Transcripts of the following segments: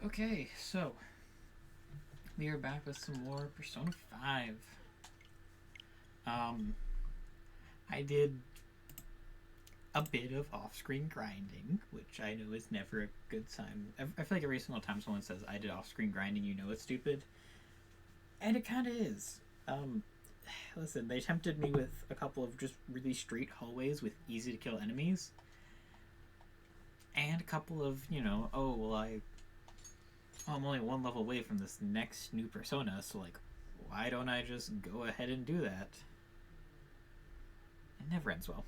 Okay, so we are back with some more Persona 5. Um, I did a bit of off-screen grinding, which I know is never a good sign. I feel like every single time someone says I did off-screen grinding, you know it's stupid. And it kind of is. Um, Listen, they tempted me with a couple of just really straight hallways with easy-to-kill enemies. And a couple of, oh, well, I'm only one level away from this next new persona, so like, why don't I just go ahead and do that? It never ends well.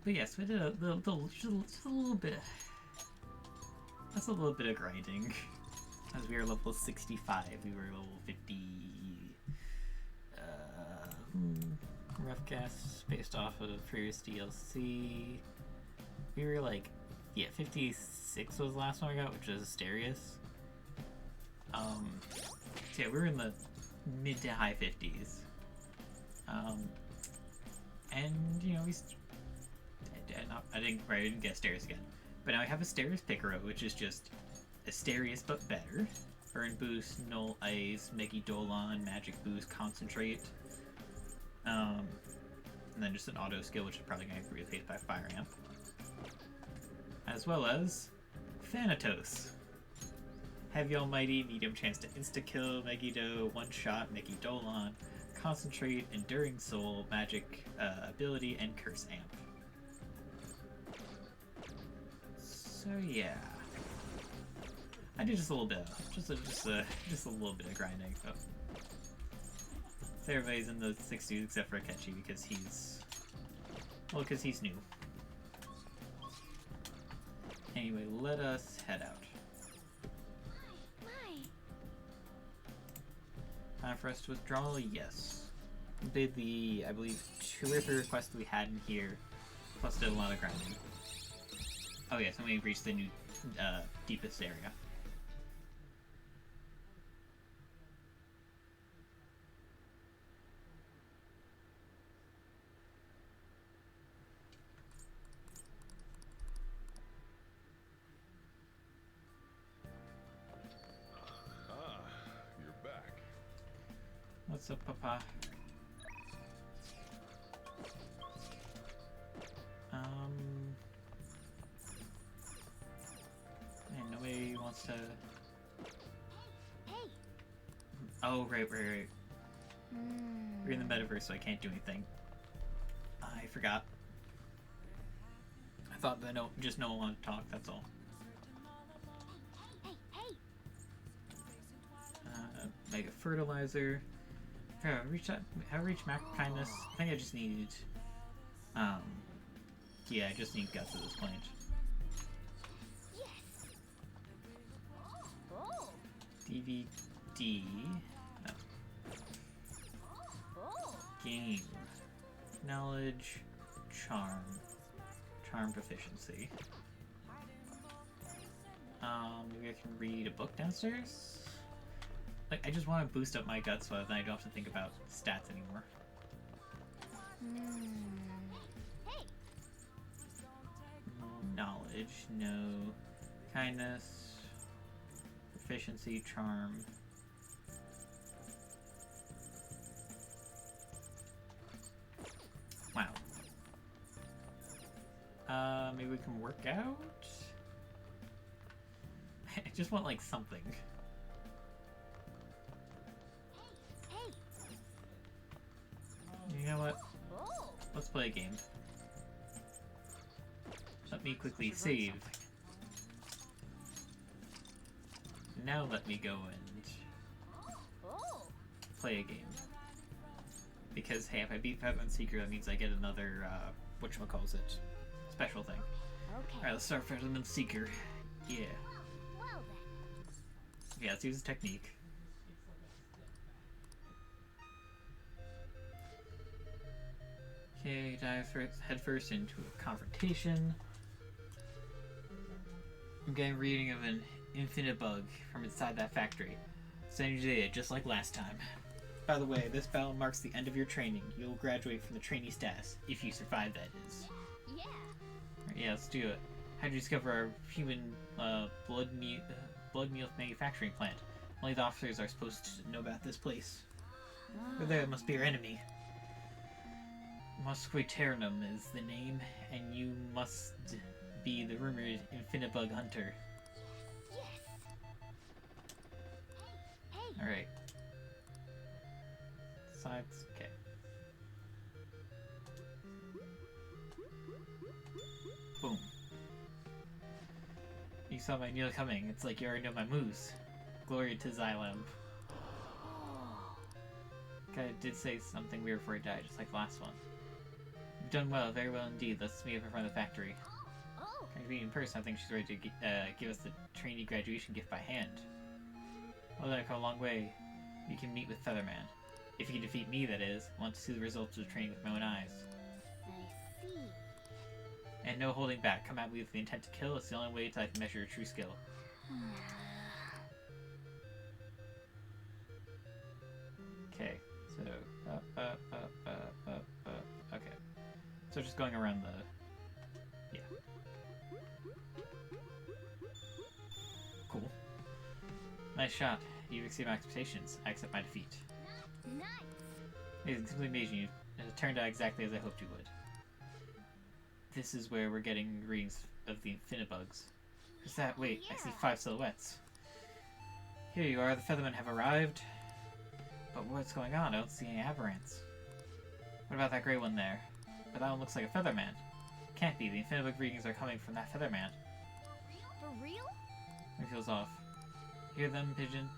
But yes, we did just a little bit. That's a little bit of grinding. As we were level 65, we were level 50. Rough guess based off of previous DLC. We were like, 56 was the last one we got, which is Asterius. So yeah, we were in the mid to high 50s. And I didn't get Asterius again. But now I have Asterius Picaro, which is just Asterius but better. Burn Boost, Null Ice, Megidolon, Magic Boost, Concentrate. And then just an auto skill, which is probably going to be replaced by Fire Amp. As well as Thanatos. Heavy Almighty, medium chance to insta-kill Megiddo, one-shot Megidolon, Concentrate, Enduring Soul, Magic ability, and Curse Amp. So yeah, I did just a little bit, just a little bit of grinding. So everybody's in the 60s except for Akechi because he's new. Anyway, let us head out. Time for us to withdraw? Yes. We did the, I believe, 2 or 3 requests we had in here, plus did a lot of grinding. Oh yes, and we reached the new, deepest area. You're back. What's up, Papa? Man, nobody wants to... Hey. Oh, right. We're in the metaverse, so I can't do anything. I forgot. I thought that no one wanted to talk, that's all. Hey. Mega Fertilizer. How reach macro kindness? I think I just need... yeah, I just need guts at this point. Yes. Oh. DVD. No. Oh. Game. Knowledge. Charm. Charm proficiency. Maybe I can read a book downstairs? Like, I just want to boost up my guts so that I don't have to think about stats anymore. Hey. Knowledge, no. Kindness. Proficiency, charm. Wow. Maybe we can work out? I just want, like, something. Hey. You know what? Oh. Let's play a game. Let me quickly save. Now let me go and Oh. play a game. Because, hey, if I beat Featherman Seeker, that means I get another, whatchamacallit, special thing. Okay. Alright, let's start Featherman Seeker. Yeah. Well then. Yeah, let's use the technique. Okay, dive headfirst into a confrontation. I'm getting a reading of an infinite bug from inside that factory. Send you data just like last time. By the way, this battle marks the end of your training. You'll graduate from the trainee status, if you survive, that is. Yeah. Right, yeah, let's do it. How did you discover our human blood meal manufacturing plant? Only the officers are supposed to know about this place. Over there must be your enemy. Musquiternum is the name, and you must be the rumored infinite bug hunter. Yes. Hey. Alright. Sides, okay. Boom. You saw my meal coming. It's like you already know my moves. Glory to Xylem. Guy did say something weird before he died, just like the last one. You've done well, very well indeed. Let's meet up in front of the factory. Oh. Can you meet in person? I think she's ready to give us the trainee graduation gift by hand. Well, then I've come a long way. You can meet with Featherman. If you can defeat me, that is. I want to see the results of the training with my own eyes. I see. And no holding back. Come at me with the intent to kill. It's the only way I can measure your true skill. Okay, so okay. So just going around the cool. Nice shot. You've exceeded my expectations. I accept my defeat. Nice. It's simply amazing. It turned out exactly as I hoped you would. This is where we're getting readings of the Infinibugs. Who's that? Wait, I see 5 silhouettes. Here you are, the Feathermen have arrived. But what's going on? I don't see any aberrants. What about that gray one there? But that one looks like a Featherman. Can't be, the Infinibug readings are coming from that Featherman. For real? He feels off. Hear them, Pigeon?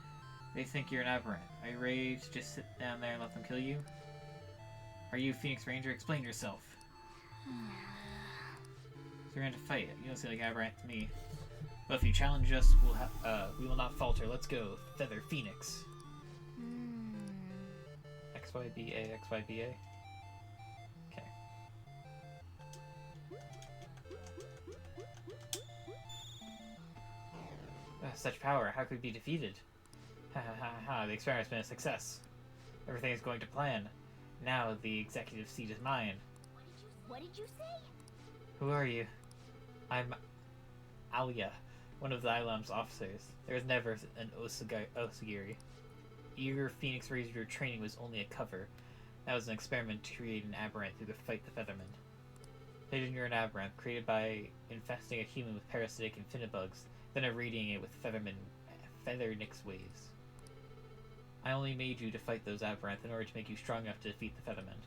They think you're an aberrant. Are you ready to just sit down there and let them kill you? Are you Phoenix Ranger? Explain yourself. So we're going to fight. You don't seem like aberrant to me. But if you challenge us, we will not falter. Let's go, Feather Phoenix. XYBA, XYBA. Okay. Such power, how could we be defeated? Ha ha ha ha, the experiment's been a success. Everything is going to plan. Now the executive seat is mine. What did you say? Who are you? I'm Alia, one of the Ilam's officers. There was never an Osagiri. Your Phoenix Ranger training was only a cover. That was an experiment to create an aberrant through the fight the Feathermen. Pigeon, you're an aberrant, created by infesting a human with parasitic infinibugs, then irradiating it with Feathernix waves. I only made you to fight those aberrants in order to make you strong enough to defeat the Feathermen.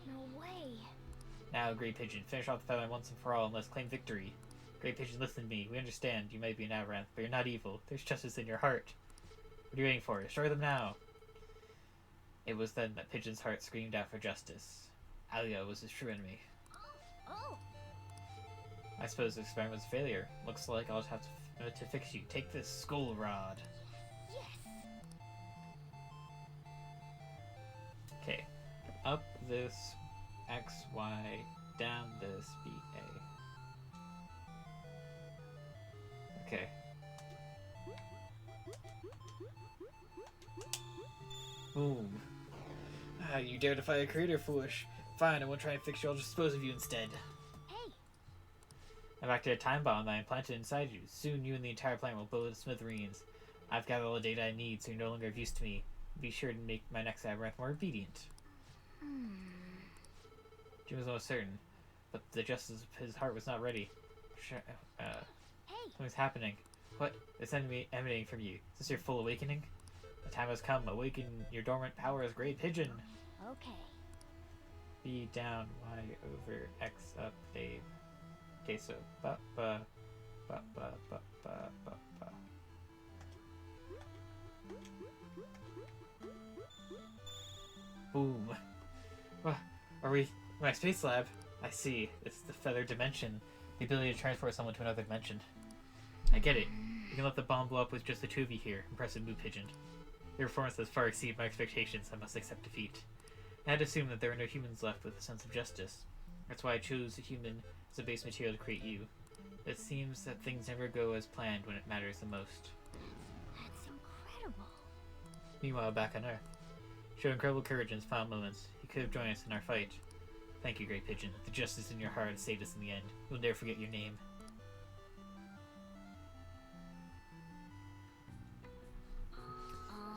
No way. Now, Grey Pigeon, finish off the Feathermen once and for all and let's claim victory. Grey Pigeon, listen to me. We understand you might be an aberrant, but you're not evil. There's justice in your heart. What are you waiting for? Destroy them now! It was then that Pigeon's heart screamed out for justice. Alia was his true enemy. Oh. I suppose the experiment was a failure. Looks like I'll just have to fix you. Take this skull rod. Yes. Okay. Up this X, Y, down this B, A. Okay. Boom. You dare defy a creator, foolish. Fine, I won't try and fix you, I'll just dispose of you instead. Hey. I've activated a time bomb that I implanted inside you. Soon you and the entire planet will blow to smithereens. I've gathered all the data I need, so you're no longer of use to me. Be sure to make my next aberrant more obedient. Jim was almost certain, but the justice of his heart was not ready. Hey. Something's happening. What? It's emanating from you. Is this your full awakening? The time has come. Awaken your dormant power as Great Pigeon. Okay. B down, Y over, X up, A. Okay, so ba ba ba ba ba ba ba ba. Boom. What? Are we? My space lab. I see. It's the feather dimension. The ability to transport someone to another dimension. I get it. You can let the bomb blow up with just the two of you here. Impressive move, Pigeon. Your performance has far exceeded my expectations. I must accept defeat. I had assumed that there were no humans left with a sense of justice. That's why I chose a human as a base material to create you. It seems that things never go as planned when it matters the most. That's incredible. Meanwhile, back on Earth, showed incredible courage in his final moments. He could have joined us in our fight. Thank you, Great Pigeon. The justice in your heart saved us in the end. We'll never forget your name.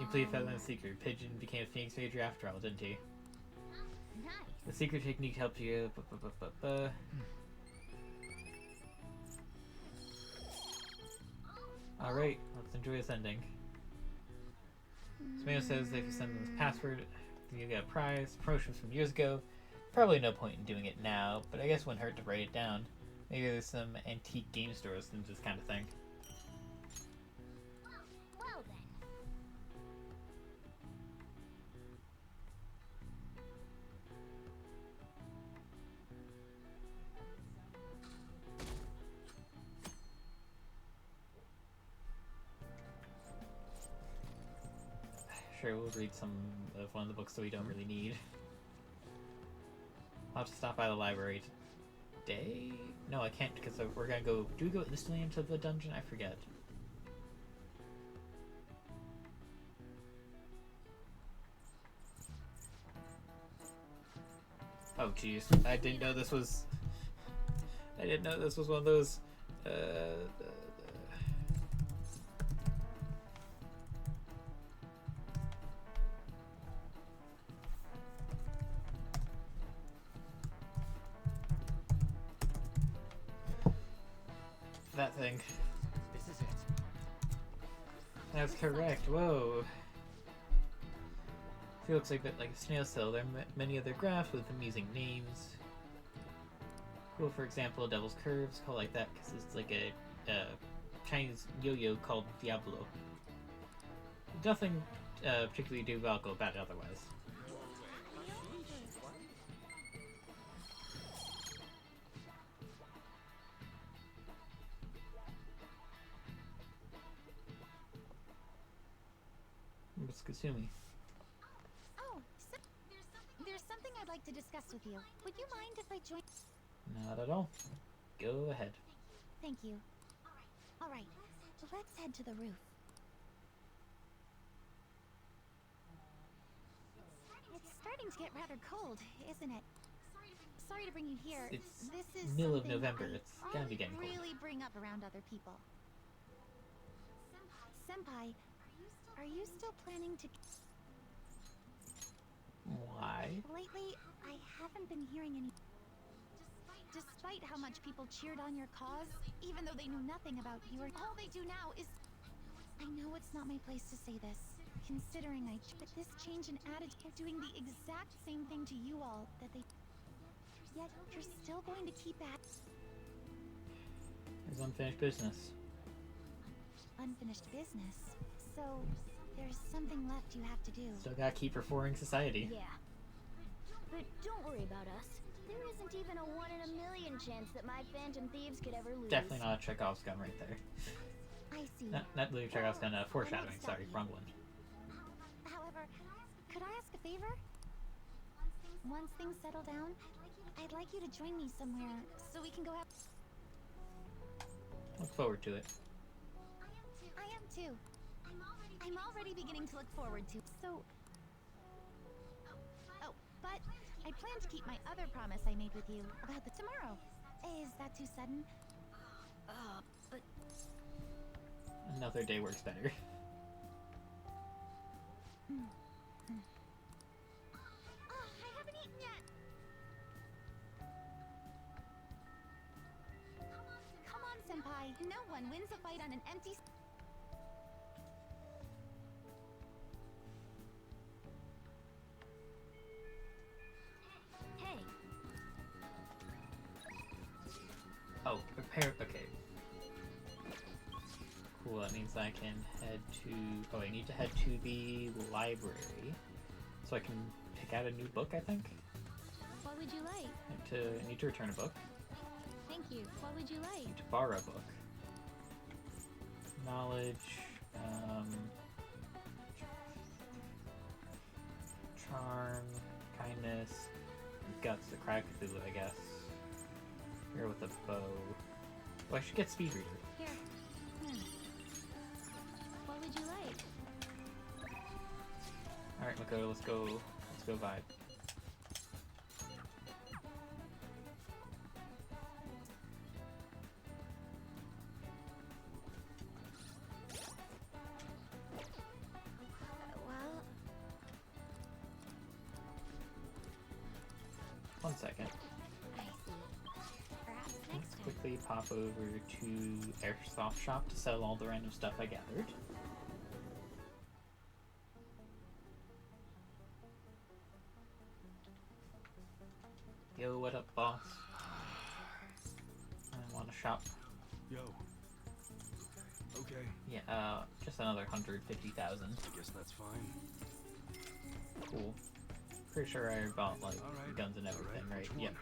You completed Featherland's secret. Pigeon became a Phoenix Major after all, didn't he? Nice. The secret technique helped you. Alright, let's enjoy this ending. Tomato says if you send them this password, then you get a prize. Promotions from years ago. Probably no point in doing it now, but I guess it wouldn't hurt to write it down. Maybe there's some antique game stores and this kind of thing. Well then. Sure, we'll read some of one of the books that we don't really need. I'll have to stop by the library today? No, I can't because we're gonna go... Do we go instantly into the dungeon? I forget. Oh, jeez. I didn't know this was... I didn't know this was one of those... that thing. This is it. That's correct. Whoa. It looks like a snail cell. There are many other graphs with amusing names. Cool, for example, Devil's Curves, called like that because it's like a Chinese yo-yo called Diablo. Nothing particularly diabolical about it otherwise. What's Kasumi? Oh, there's something I'd like to discuss with you. Would you mind if I join? Not at all. Go ahead. Thank you. All right, let's head to the roof. It's starting to get rather cold, isn't it? Sorry to bring you here. It's this is middle of something November. I It's gonna be getting cold. really bring up around other people. Senpai, are you still planning to? Why? Lately, I haven't been hearing any. Despite how much people cheered on your cause, even though they knew nothing about you, all they do now is. I know it's not my place to say this, considering but this change in attitude, doing the exact same thing to you all that they. Yet you're still going to keep at. There's unfinished business. Unfinished business. So there's something left you have to do. Still gotta keep reforming society. Yeah. But don't worry about us. There isn't even a 1 in a million chance that my Phantom Thieves could ever lose. Definitely not a Chekhov's gun right there. I see. Not literally Chekhov's gun, foreshadowing. Sorry, wrong one. However, could I ask a favor? Once things settle down, I'd like you to join me somewhere so we can go out. Look forward to it. I am too. I'm already beginning to look forward to. So. Oh, but I plan to keep my other promise I made with you about the tomorrow. Is that too sudden? But Another day works better. I haven't eaten yet. Come on, senpai. No one wins a fight on an empty. Hey, Oh, prepare. Okay. Cool, that means I can head to. Oh, I need to head to the library. So I can pick out a new book, I think? what would you like? I need to return a book. Thank you. What would you I like? need to borrow a book. Knowledge. Charm. this. Guts to cry Cthulhu, I guess. Here with a bow. Oh, I should get Speed Reader. Here. What would you like? Alright, Makoto, let's go vibe. Well, 1 second. I see. Perhaps next time. Quickly pop over to Airsoft Shop to sell all the random stuff I gathered. Yo, what up, boss? I want to shop. Yo. Okay. Yeah, just another 150,000. I guess that's fine. Cool. Pretty sure I bought like Alright. guns and everything, right? Which one? Yep.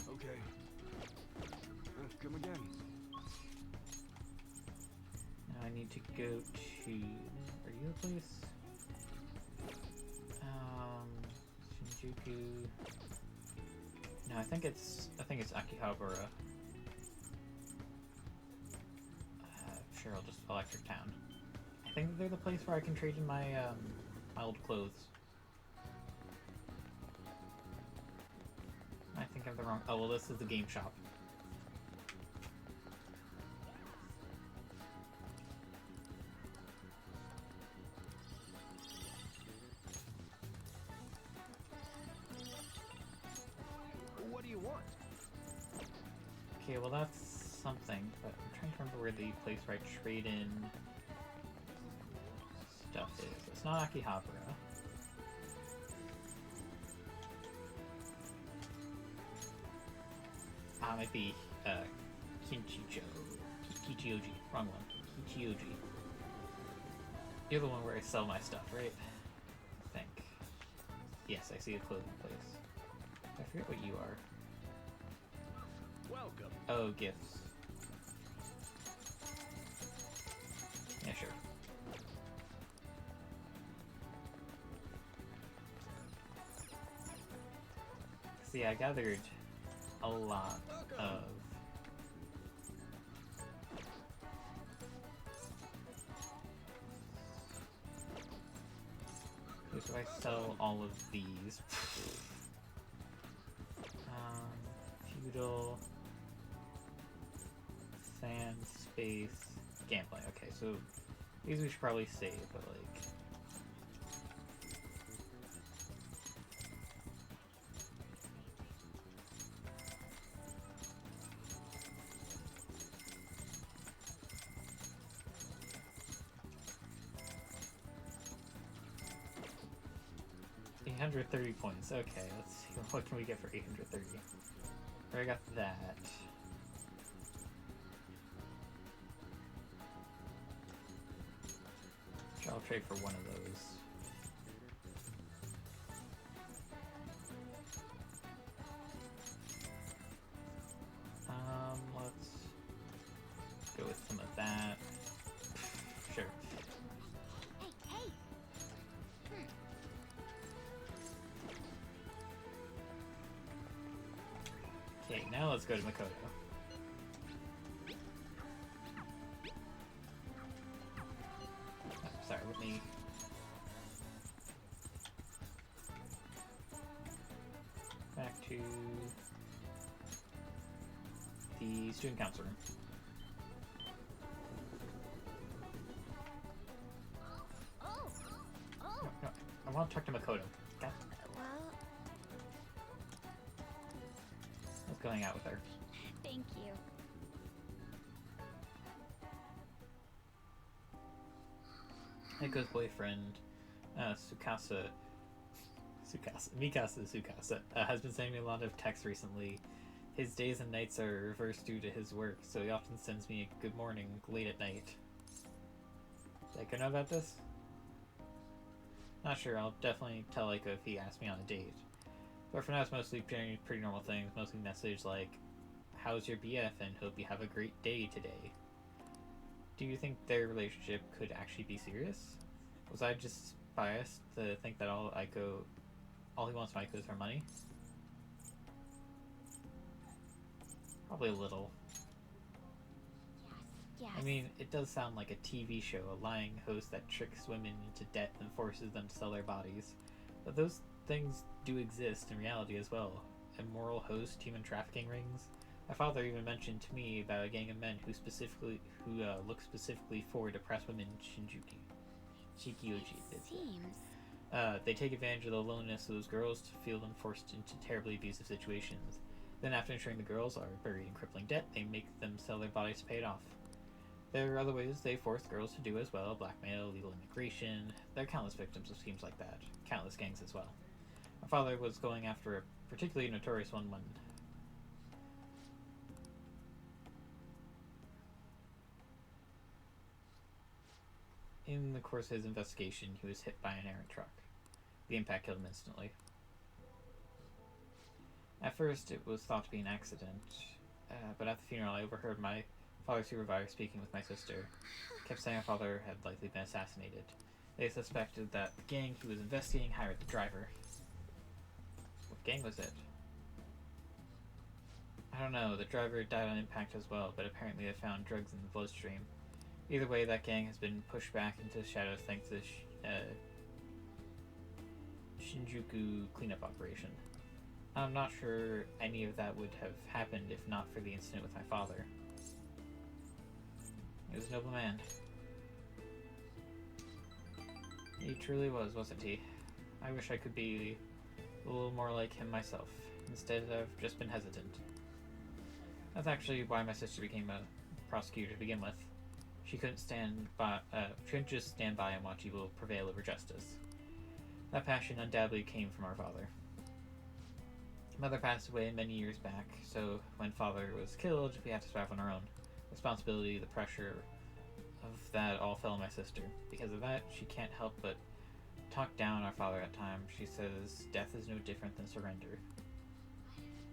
Okay. Come again. Now I need to go to. Are you a place? Shinjuku. No, I think it's Akihabara. Sure, I'll just Electric Town. I think they're the place where I can trade in my my old clothes. I think I'm the wrong. Oh well, this is the game shop. What do you want? Okay, well that's something, but I'm trying to remember where the place where I trade in stuff is. It's not Akihabara. It might be Kichioji. Wrong one. Kichioji. You're the one where I sell my stuff, right? I think. Yes, I see a clothing place. I forget what you are. Welcome. Oh, gifts. Yeah, sure. See, I gathered a lot of so if I sell all of these feudal sand space gambling. Okay, so these we should probably save, but like $830 points. Okay, let's see. What can we get for 830? I got that. I'll trade for one of those. Let's go with some of that. Sure. Hey, hey! Okay, now let's go to Makoto. Oh, sorry, let me... Back to the student council room. Oh! Oh! No, I want to talk to Makoto. God, Well, let's go hang out with her. Thank you. Eiko's boyfriend, Mikasa, has been sending me a lot of texts recently. His days and nights are reversed due to his work, so he often sends me a good morning late at night. Does Eiko know about this? Not sure, I'll definitely tell Eiko if he asks me on a date. But for now it's mostly pretty normal things, mostly messages like, how's your BF and hope you have a great day today. Do you think their relationship could actually be serious? Was I just biased to think that all he wants from Aiko is her money? Probably a little. Yes. I mean, it does sound like a TV show, a lying host that tricks women into debt and forces them to sell their bodies. But those things do exist in reality as well. Immoral host, human trafficking rings. My father even mentioned to me about a gang of men who look specifically for depressed women in Shinjuku. Shikioji. Seems. They take advantage of the loneliness of those girls to feel them forced into terribly abusive situations. Then, after ensuring the girls are buried in crippling debt, they make them sell their bodies to pay it off. There are other ways they force girls to do as well: blackmail, illegal immigration. There are countless victims of schemes like that. Countless gangs as well. My father was going after a particularly notorious one when... In the course of his investigation, he was hit by an errant truck. The impact killed him instantly. At first, it was thought to be an accident, but at the funeral, I overheard my father's supervisor speaking with my sister. Kept saying my father had likely been assassinated. They suspected that the gang he was investigating hired the driver. What gang was it? I don't know. The driver died on impact as well, but apparently they found drugs in the bloodstream. Either way, that gang has been pushed back into the shadows thanks to the Shinjuku cleanup operation. I'm not sure any of that would have happened if not for the incident with my father. He was a noble man. He truly was, wasn't he? I wish I could be a little more like him myself. Instead, I've just been hesitant. That's actually why my sister became a prosecutor to begin with. She couldn't just stand by and watch evil prevail over justice. That passion undoubtedly came from our father. Mother passed away many years back, so when father was killed, we had to survive on our own. Responsibility, the pressure of that all fell on my sister. Because of that, she can't help but talk down our father at times. She says death is no different than surrender.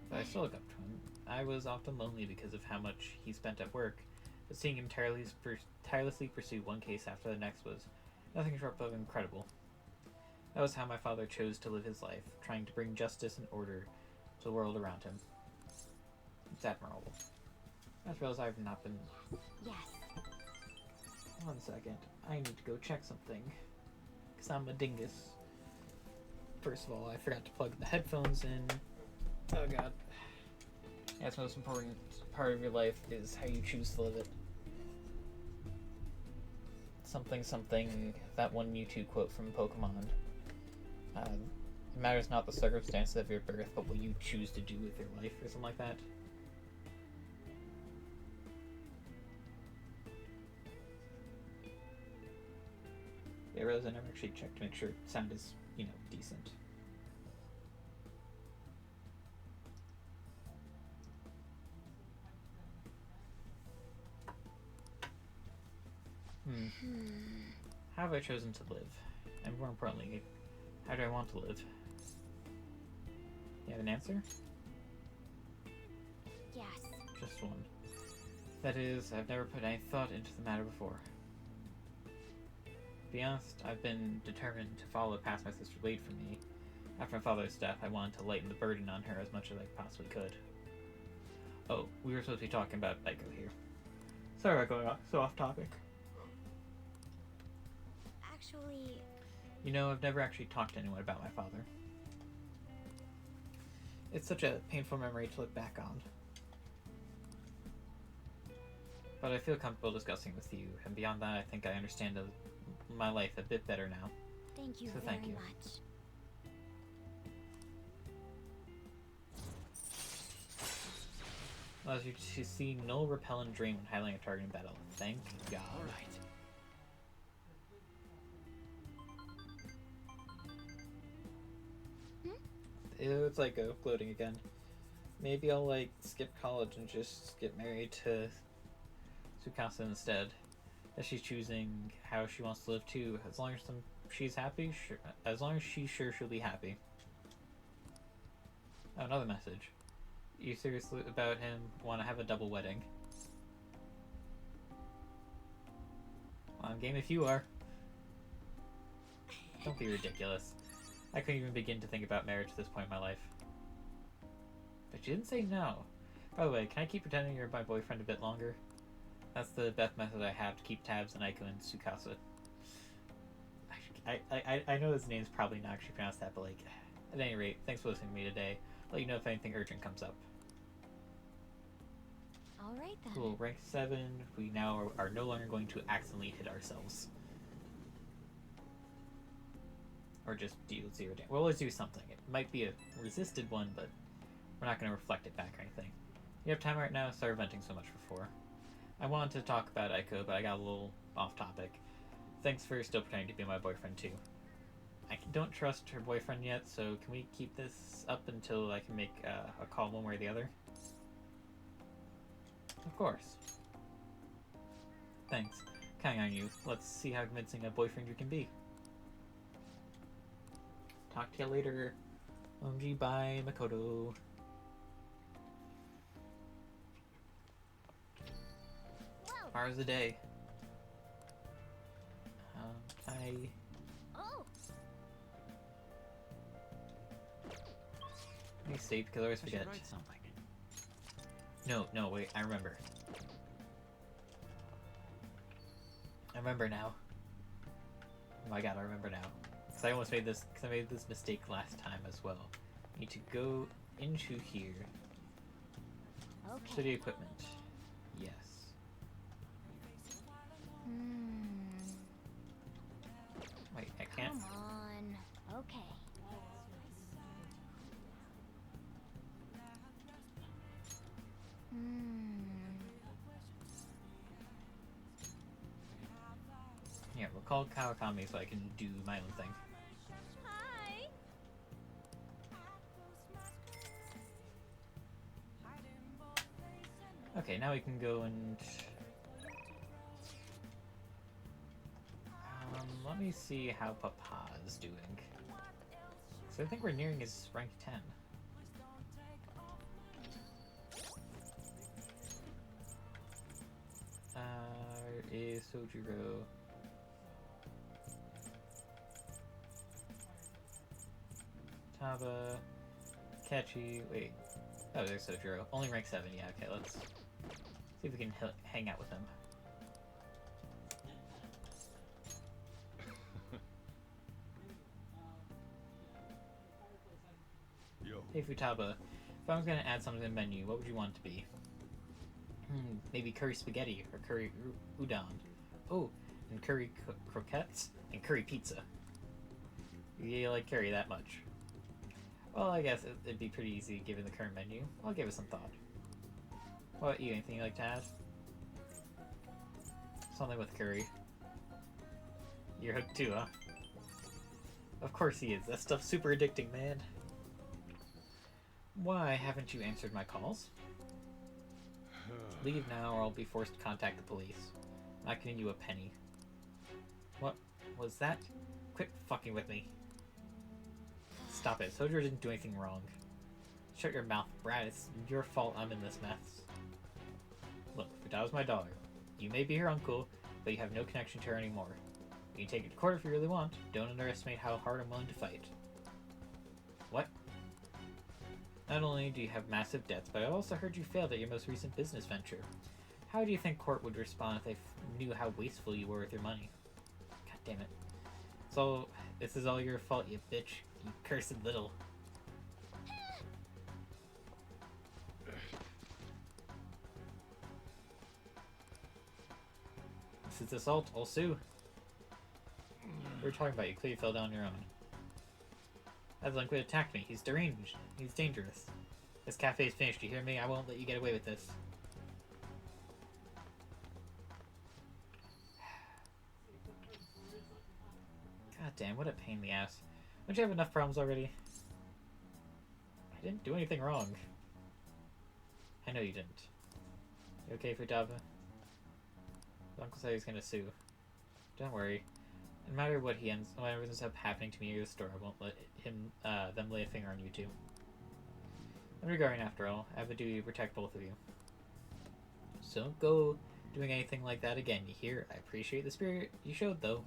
But I still look up to him. I was often lonely because of how much he spent at work, but seeing him tirelessly pursue one case after the next was nothing short of incredible. That was how my father chose to live his life, trying to bring justice and order to the world around him. It's admirable. I just realized I've not been... Yes. 1 second. I need to go check something. Because I'm a dingus. First of all, I forgot to plug the headphones in. Oh god. That's the most important part of your life is how you choose to live it. Something something, that one Mewtwo quote from Pokemon. It matters not the circumstances of your birth, but what you choose to do with your life, or something like that. Yeah, I realized I never actually checked to make sure sound is, decent. How have I chosen to live? And more importantly, how do I want to live? You have an answer? Yes. Just one. That is, I've never put any thought into the matter before. To be honest, I've been determined to follow the path my sister laid for me. After my father's death, I wanted to lighten the burden on her as much as I possibly could. Oh, we were supposed to be talking about Aiko here. Sorry about going so off topic. Actually... I've never actually talked to anyone about my father. It's such a painful memory to look back on. But I feel comfortable discussing with you, and beyond that, I think I understand my life a bit better now. Thank you So very thank you. much. Allows you to see null repellent dream when handling a target in battle. Thank God. All right. It's like floating again. Maybe I'll skip college and just get married to Tsukasa instead. That she's choosing how she wants to live too. As long as she's happy, sure. As long as she's sure she'll be happy. Oh, another message. You seriously about him want to have a double wedding? Well, I'm game if you are. Don't be ridiculous. I couldn't even begin to think about marriage at this point in my life. But you didn't say no. By the way, can I keep pretending you're my boyfriend a bit longer? That's the best method I have to keep tabs on Aiko and Tsukasa. I know his name's probably not actually pronounced that, but like, at any rate, thanks for listening to me today. Let you know if anything urgent comes up. Alright then. Cool, rank 7. We now are no longer going to accidentally hit ourselves. Or just deal 0 damage. We'll always do something. It might be a resisted one, but we're not going to reflect it back or anything. You have time right now? Sorry venting so much before. I wanted to talk about Aiko, but I got a little off topic. Thanks for still pretending to be my boyfriend too. I don't trust her boyfriend yet, so can we keep this up until I can make a call one way or the other? Of course. Thanks. Counting on you. Let's see how convincing a boyfriend you can be. Talk to you later. OMG, bye, Makoto. Tomorrow's the day. Oh, Let me save because I always I should forget. write something. No, wait, I remember. I remember now. Oh my god, I remember now. Because I almost made this, because I made this mistake last time as well. I need to go into here. okay. Study equipment. Yes. Wait, I can't. Come on. Okay. Yeah, we'll call Kawakami so I can do my own thing. Hi. Okay, now we can go and... let me see how Papa's doing. So I think we're nearing his rank 10. Where is Sojiro? Taba, Catchy, wait. Oh, there's Sojiro. Only rank 7, yeah, okay, let's see if we can hang out with him. Yo. Hey Futaba, if I was going to add something to the menu, what would you want it to be? Maybe curry spaghetti or curry udon. Oh, and curry croquettes and curry pizza. You like curry that much? Well, I guess it'd be pretty easy given the current menu. I'll give it some thought. What about you? Anything you'd like to add? Something with curry. You're hooked too, huh? Of course he is. That stuff's super addicting, man. Why haven't you answered my calls? Leave now or I'll be forced to contact the police. I'm not giving you a penny. What was that? Quit fucking with me. Stop it. Sojiro didn't do anything wrong. Shut your mouth, Brad. It's your fault I'm in this mess. Look, Futaba's my daughter. You may be her uncle, but you have no connection to her anymore. You can take it to court if you really want. Don't underestimate how hard I'm willing to fight. What? Not only do you have massive debts, but I also heard you failed at your most recent business venture. How do you think court would respond if they knew how wasteful you were with your money? God damn it. So, this is all your fault, you bitch. You cursed little. This is assault. I'll sue. We were talking about you. Clearly fell down on your own. AbLincoln attacked me. He's deranged. He's dangerous. This cafe is finished. You hear me? I won't let you get away with this. God damn, what a pain in the ass. Don't you have enough problems already? I didn't do anything wrong. I know you didn't. You okay, Futaba? Uncle said he's gonna sue. Don't worry. No matter what whatever ends up happening to me or the store, I won't let them lay a finger on you two. I'm regarding after all. I have a duty to protect both of you. So don't go doing anything like that again, you hear? I appreciate the spirit you showed, though.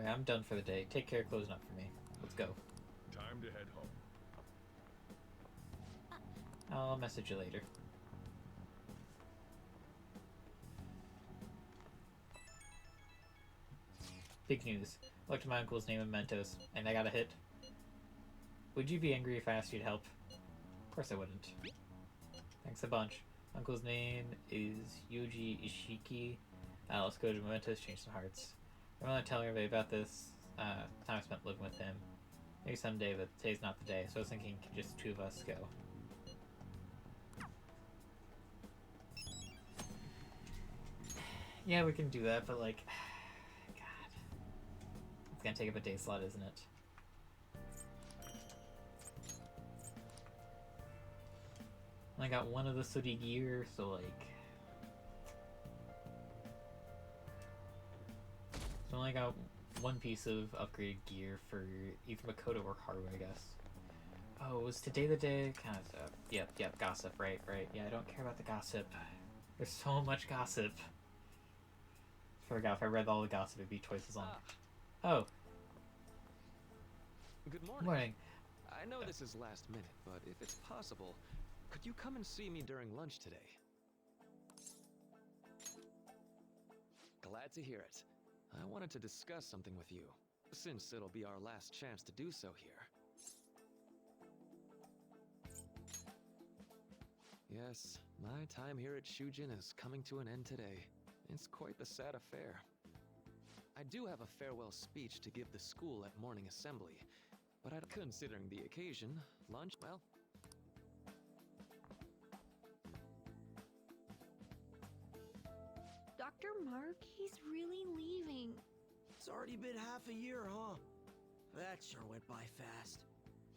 Anyway, I'm done for the day. Take care of closing up for me. Let's go. Time to head home. I'll message you later. Big news. Looked at my uncle's name in Mentos, and I got a hit. Would you be angry if I asked you to help? Of course I wouldn't. Thanks a bunch. Uncle's name is Yuji Ishiki. Let's go to Mementos, change some hearts. I'm gonna tell everybody about this time I spent living with him. Maybe someday, but today's not the day, so I was thinking just two of us go. Yeah, we can do that, but like, God. It's gonna take up a day slot, isn't it? I got one of the sooty gear, so like... So I only got one piece of upgraded gear for either Makoto or Haru, I guess. Oh, was today the day? Kind of stuff. Yep, gossip, right. Yeah, I don't care about the gossip. There's so much gossip. I forgot, if I read all the gossip, it'd be twice as long. Oh. Good morning. Good morning. I know this is last minute, but if it's possible, could you come and see me during lunch today? Glad to hear it. I wanted to discuss something with you, since it'll be our last chance to do so here. Yes, my time here at Shujin is coming to an end today. It's quite the sad affair. I do have a farewell speech to give the school at morning assembly, but considering the occasion, lunch, well... Dr. Mark, he's really leaving. It's already been half a year, huh? That sure went by fast.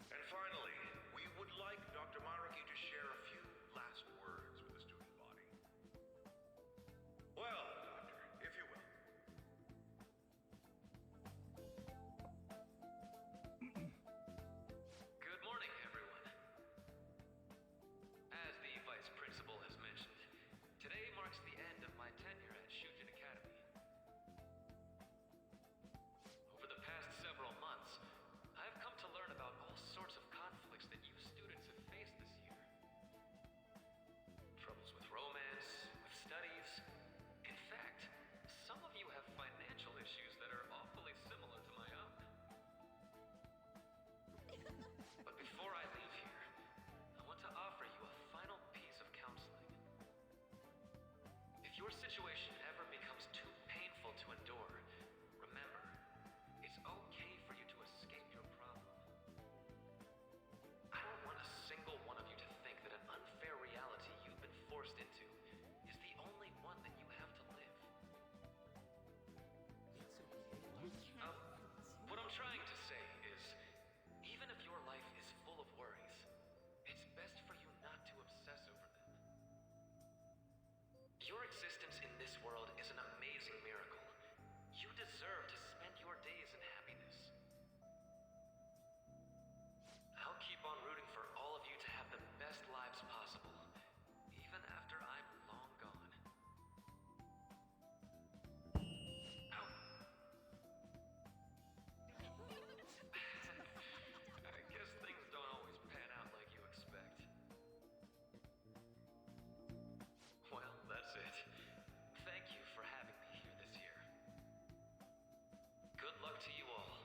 And finally, we would like Dr. Maruki to share a few last words with the student body. Well, Doctor, if you will. Good morning, everyone. As the Vice Principal has mentioned, today marks the end of my tenure at Shujin Academy. Over the past several months, I've come to learn about all sorts of conflicts that you students have faced this year. Troubles with romance, with studies. In fact, some of you have financial issues that are awfully similar to my own. But before I leave here, I want to offer you a final piece of counseling. If your situation ever becomes too painful to endure, remember, it's okay for you to escape your problem. I don't want a single one of you to think that an unfair reality you've been forced into is the only one that you have to live. What I'm trying to say is, even if your life is full of worries, it's best for you not to obsess over them. Your existence in this world is an amazing miracle. You deserve to spend your days in happiness. I'll keep on rooting for all of you to have the best lives possible, even after I'm long gone. Ow. I guess things don't always pan out like you expect. Well, that's it. Thank you for having me here this year. Good luck to you all.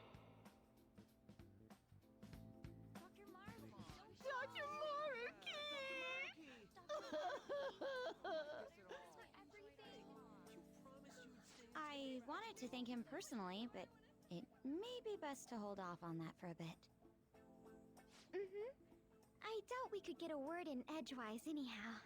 Dr. Maruki! Dr. Maruki! I wanted to thank him personally, but it may be best to hold off on that for a bit. I doubt we could get a word in edgewise anyhow.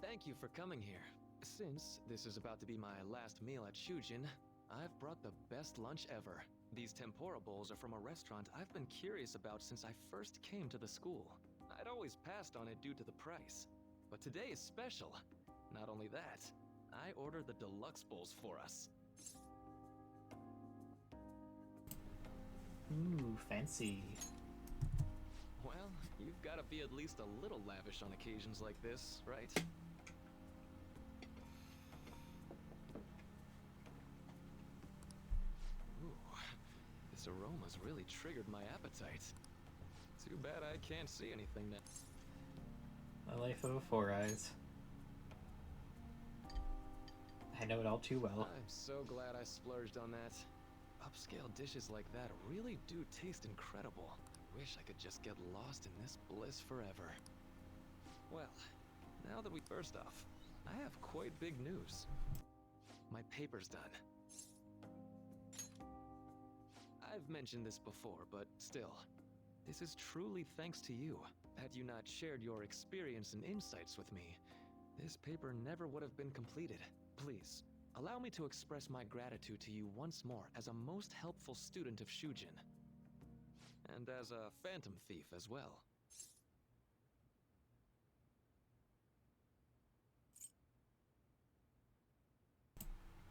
Thank you for coming here. Since this is about to be my last meal at Shujin, I've brought the best lunch ever. These tempura bowls are from a restaurant I've been curious about since I first came to the school. I'd always passed on it due to the price. But today is special. Not only that, I ordered the deluxe bowls for us. Ooh, fancy. Well, You've got to be at least a little lavish on occasions like this, right? Ooh, this aroma's really triggered my appetite. Too bad I can't see anything now. The life of a Four Eyes. I know it all too well. I'm so glad I splurged on that. Upscale dishes like that really do taste incredible. Wish I could just get lost in this bliss forever. Well, now that we first off, I have quite big news. My paper's done. I've mentioned this before, but still, this is truly thanks to you. Had you not shared your experience and insights with me, this paper never would have been completed. Please, allow me to express my gratitude to you once more as a most helpful student of Shujin. And as a phantom thief as well.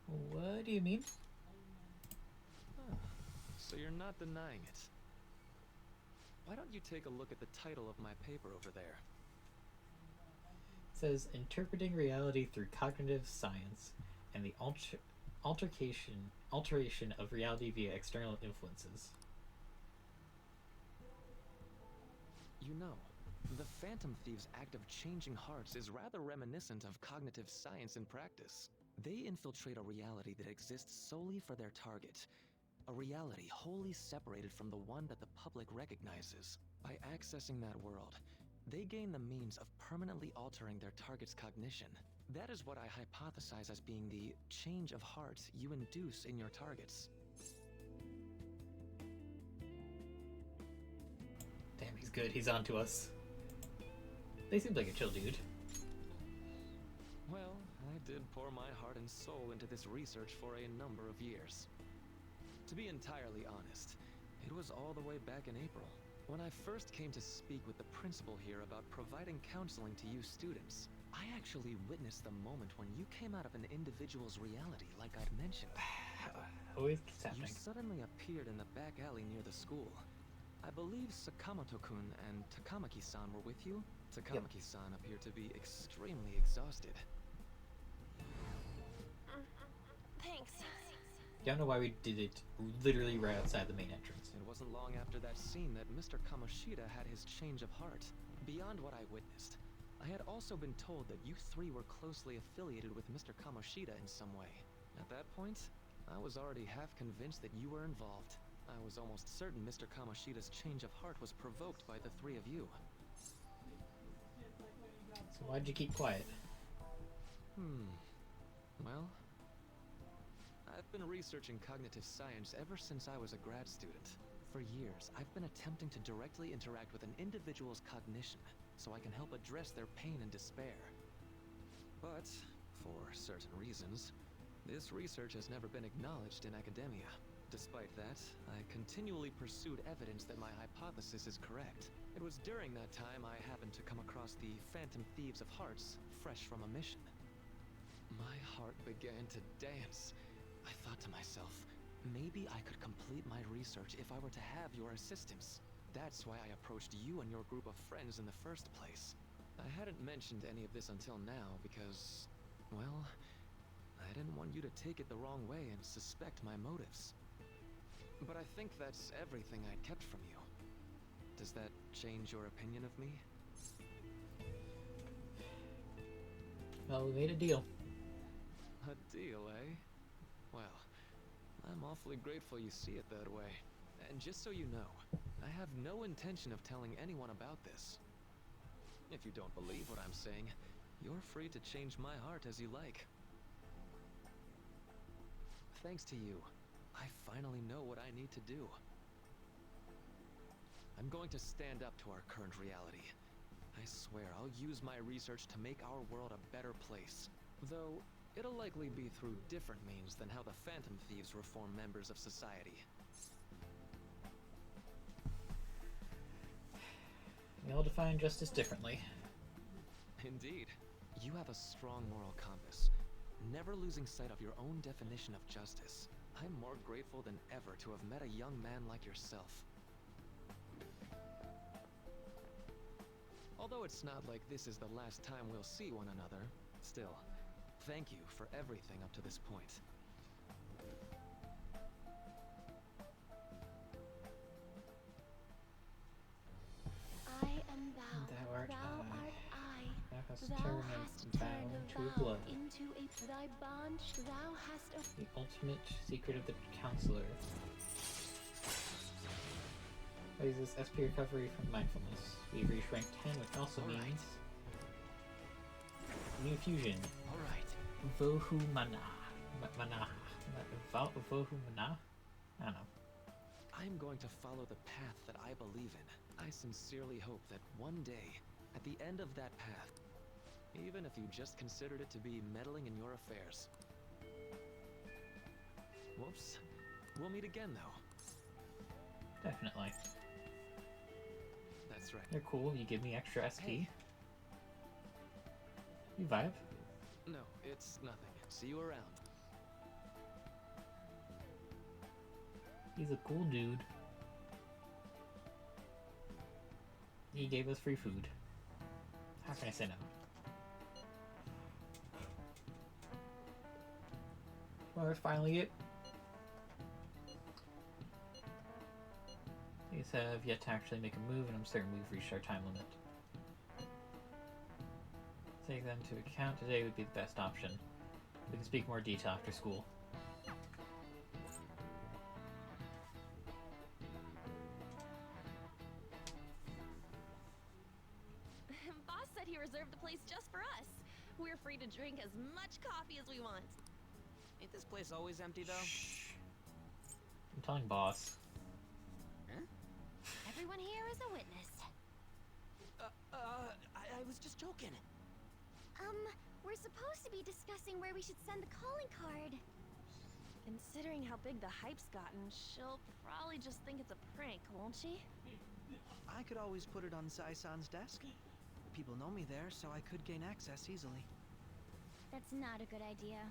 What do you mean? So you're not denying it. Why don't you take a look at the title of my paper over there? It says Interpreting Reality Through Cognitive Science and the Alteration of Reality via External Influences. You know, the Phantom Thieves' act of changing hearts is rather reminiscent of cognitive science in practice. They infiltrate a reality that exists solely for their target. A reality wholly separated from the one that the public recognizes. By accessing that world, they gain the means of permanently altering their target's cognition. That is what I hypothesize as being the change of heart you induce in your targets. Damn, he's good. He's on to us. They seem like a chill dude. Well, I did pour my heart and soul into this research for a number of years. To be entirely honest, it was all the way back in April, when I first came to speak with the principal here about providing counseling to you students. I actually witnessed the moment when you came out of an individual's reality, like I'd mentioned. Always keeps happening. You suddenly appeared in the back alley near the school. I believe Sakamoto-kun and Takamaki-san were with you? Takamaki-san appeared to be extremely exhausted. Thanks. Don't know why we did it literally right outside the main entrance. It wasn't long after that scene that Mr. Kamoshida had his change of heart. Beyond what I witnessed, I had also been told that you three were closely affiliated with Mr. Kamoshida in some way. At that point, I was already half convinced that you were involved. I was almost certain Mr. Kamoshida's change of heart was provoked by the three of you. So why'd you keep quiet? Well, I've been researching cognitive science ever since I was a grad student. For years, I've been attempting to directly interact with an individual's cognition so I can help address their pain and despair. But, for certain reasons, this research has never been acknowledged in academia. Despite that, I continually pursued evidence that my hypothesis is correct. It was during that time I happened to come across the Phantom Thieves of Hearts, fresh from a mission. My heart began to dance. I thought to myself, maybe I could complete my research if I were to have your assistance. That's why I approached you and your group of friends in the first place. I hadn't mentioned any of this until now because, well, I didn't want you to take it the wrong way and suspect my motives. But I think that's everything I'd kept from you. Does that change your opinion of me? Well, we made a deal. A deal, eh? Well, I'm awfully grateful you see it that way. And just so you know, I have no intention of telling anyone about this. If you don't believe what I'm saying, you're free to change my heart as you like. Thanks to you, I finally know what I need to do. I'm going to stand up to our current reality. I swear I'll use my research to make our world a better place. Though, it'll likely be through different means than how the Phantom Thieves reform members of society. We all define justice differently. Indeed. You have a strong moral compass, never losing sight of your own definition of justice. I'm more grateful than ever to have met a young man like yourself. Although it's not like this is the last time we'll see one another, still, thank you for everything up to this point. I am thou. Thou art I. I. Thou hast Thou turned hast a vow turned a into a vow blood. into a thy bond. Thou hast a The ultimate secret of the counselor. Raises SP recovery from mindfulness. We've reached rank 10, which also All right. means new fusion. Alright. Vohu mana. Mana. Vohu mana? I don't know. I'm going to follow the path that I believe in. I sincerely hope that one day, at the end of that path, even if you just considered it to be meddling in your affairs. Whoops. We'll meet again, though. Definitely. That's right. They're cool. You give me extra SP. Hey. You vibe. No, it's nothing. See you around. He's a cool dude. He gave us free food. How can I say no? Well, that's finally it. These have yet to actually make a move, and I'm certain we've reached our time limit. Take them into account, today would be the best option. We can speak more detail after school. Boss said he reserved the place just for us. We're free to drink as much coffee as we want. Ain't this place always empty, though? Shh. I'm telling boss. Everyone here is a witness. I was just joking. We're supposed to be discussing where we should send the calling card. Considering how big the hype's gotten, she'll probably just think it's a prank, won't she? I could always put it on Sai-san's desk. People know me there, so I could gain access easily. That's not a good idea.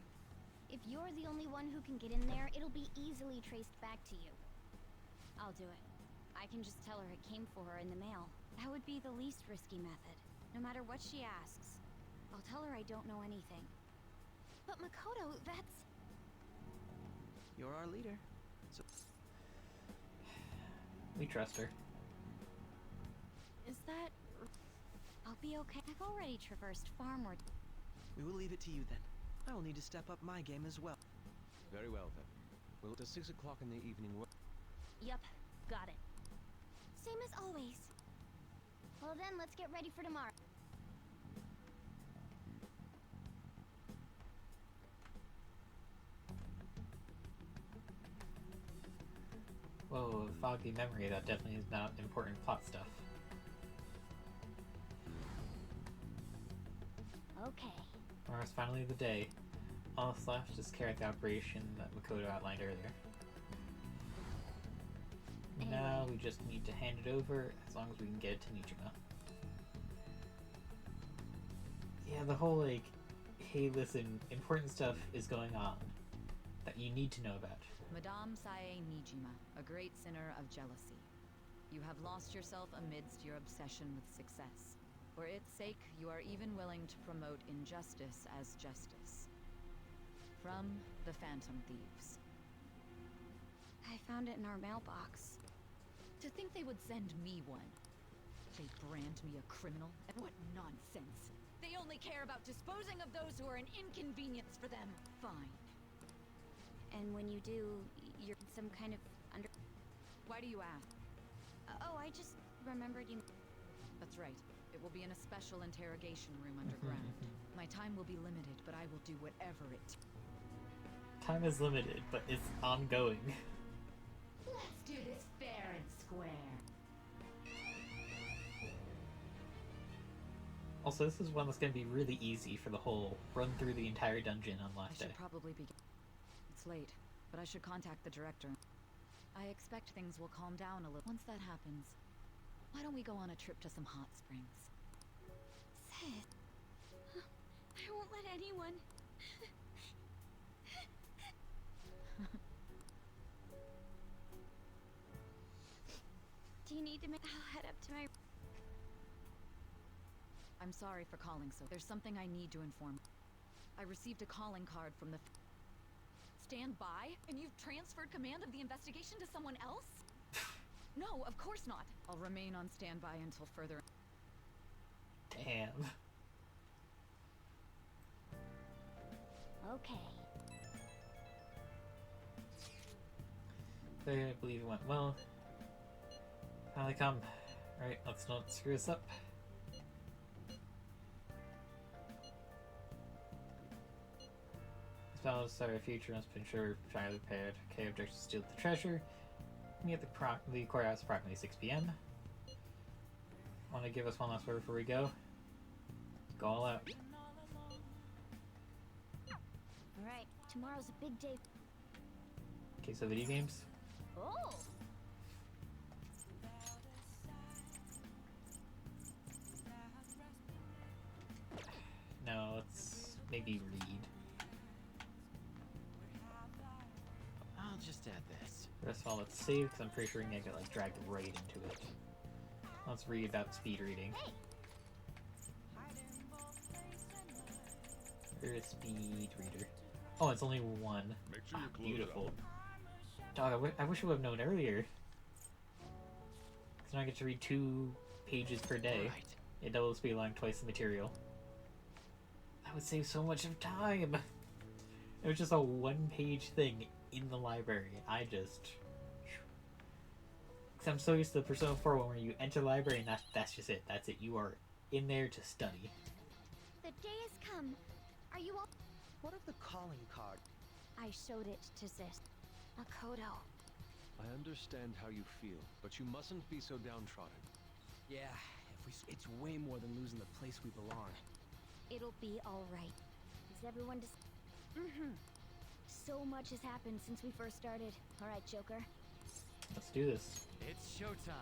If you're the only one who can get in there, it'll be easily traced back to you. I'll do it. I can just tell her it came for her in the mail. That would be the least risky method. No matter what she asks, I'll tell her I don't know anything. But Makoto, that's... You're our leader. So We trust her. Is that... I'll be okay. I've already traversed far more... we will leave it to you then. I will need to step up my game as well. Very well, then. Will it 6 o'clock in the evening work? Yup, got it. Same as always. Well then, let's get ready for tomorrow. Whoa, foggy memory, that definitely is not important plot stuff. Okay. Tomorrow's finally the day. All that's left is carry out the operation that Makoto outlined earlier. Now we just need to hand it over as long as we can get it to Nijima. Yeah, the whole like, hey listen, important stuff is going on that you need to know about. Madame Sae Nijima, a great sinner of jealousy. You have lost yourself amidst your obsession with success. For its sake, you are even willing to promote injustice as justice. From the Phantom Thieves. I found it in our mailbox. To think they would send me one. They brand me a criminal? What nonsense! They only care about disposing of those who are an inconvenience for them. Fine. And when you do, you're some kind of under... Why do you ask? Oh, I just remembered you... That's right. It will be in a special interrogation room underground. My time will be limited, but I will do whatever it... Time is limited, but it's ongoing. Let's do this fair and square. Also, this is one that's going to be really easy for the whole run through the entire dungeon on I last day. should probably be... It's late, but I should contact the director. I expect things will calm down a little. Once that happens, why don't we go on a trip to some hot springs? Sis. I won't let anyone... Do you need to make... I'll head up to my... I'm sorry for calling so. There's something I need to inform. I received a calling card from the... Stand by? And you've transferred command of the investigation to someone else? No, of course not. I'll remain on standby until further... Damn. Okay. So I believe it went well. Finally come. Alright, let's not screw this up. This battle is our future must be ensured entirely prepared. Okay, objective steal the treasure. Meet at the courthouse approximately 6 p.m. Want to give us one last word before we go? Go all out. Alright, tomorrow's a big day. Okay, so video games. Oh! No, let's maybe read. I'll just add this. First of all, let's save, because I'm pretty sure we're gonna get like dragged right into it. Let's read about speed reading. Hey! There's a speed reader. Oh, it's only one. Make sure you close Beautiful. out. Dog, I wish I would have known earlier. Because now I get to read 2 pages per day. Right. It doubles speed along twice the material. That would save so much of time. It was just a 1-page thing in the library. I just... Because I'm so used to the Persona 4 one where you enter the library and that's just it. That's it. You are in there to study. The day has come. Are you all... What of the calling card? I showed it to Sis. Makoto. I understand how you feel, but you mustn't be so downtrodden. Yeah, it's way more than losing the place we belong. It'll be alright. Is everyone just... Mm-hmm. So much has happened since we first started. Alright, Joker. Let's do this. It's showtime.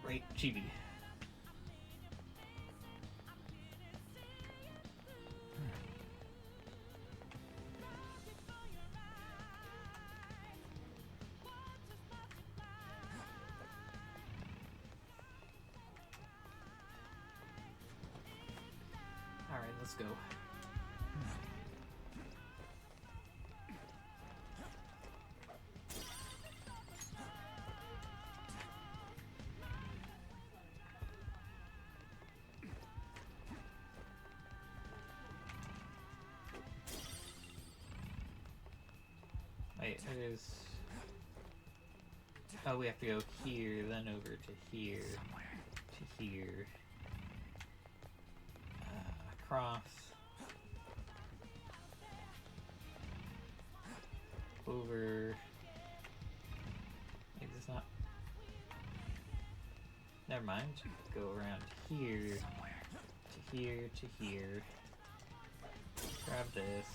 Right, Chibi. Alright, let's go. Wait, there's... Oh, we have to go here, then over to here, to here, across, over, maybe it's not, never mind, go around here, to here, to here, grab this,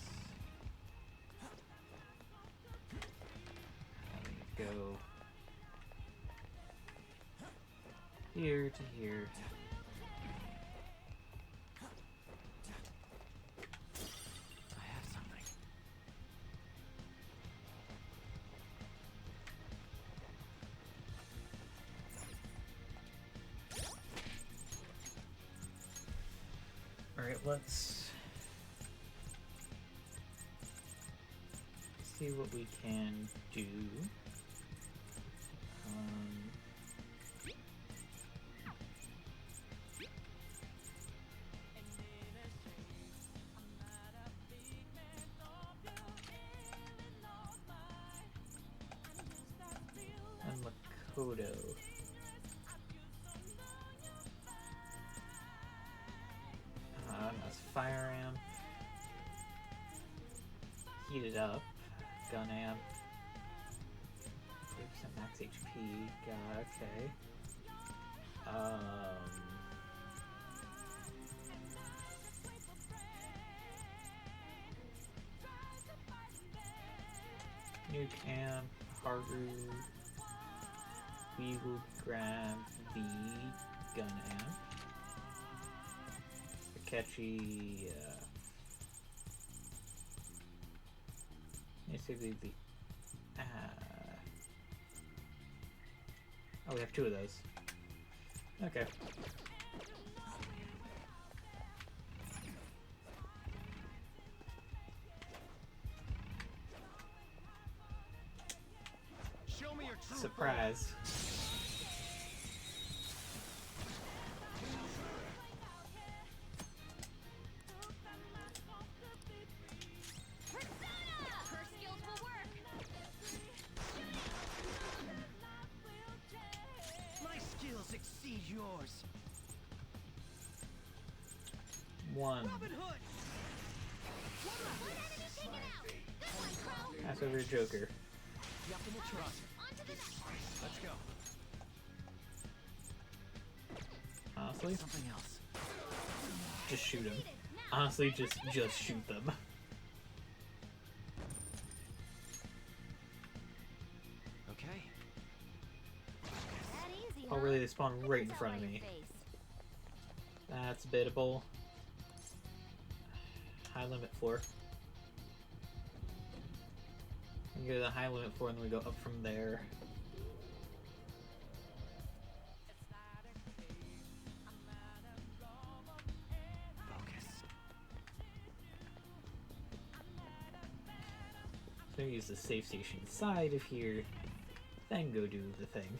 and go here to here. I have something. Alright, let's see what we can do. And Makoto. That's fire amp. Heat it up. Gun amp. 30% max HP. God, okay. Nuke amp. Haru. We will grab the gun amp. Akechi, let's the oh, we have 2 of those. Okay. Show me your true Surprise. Her skills will work. My skills exceed yours. 1. Robin Hood! One enemy taken out. Good one, Crow. Pass over Joker. The optimal trust. On to the next. Let's go. Honestly, Something else. just shoot him. Honestly, just shoot them. Okay. That easy, Oh, huh? really? They spawn I right can in tell front of by your me. face. That's biddable. High limit floor. We go to the high limit floor and then we go up from there. Focus. So use the safe station side of here, then go do the thing.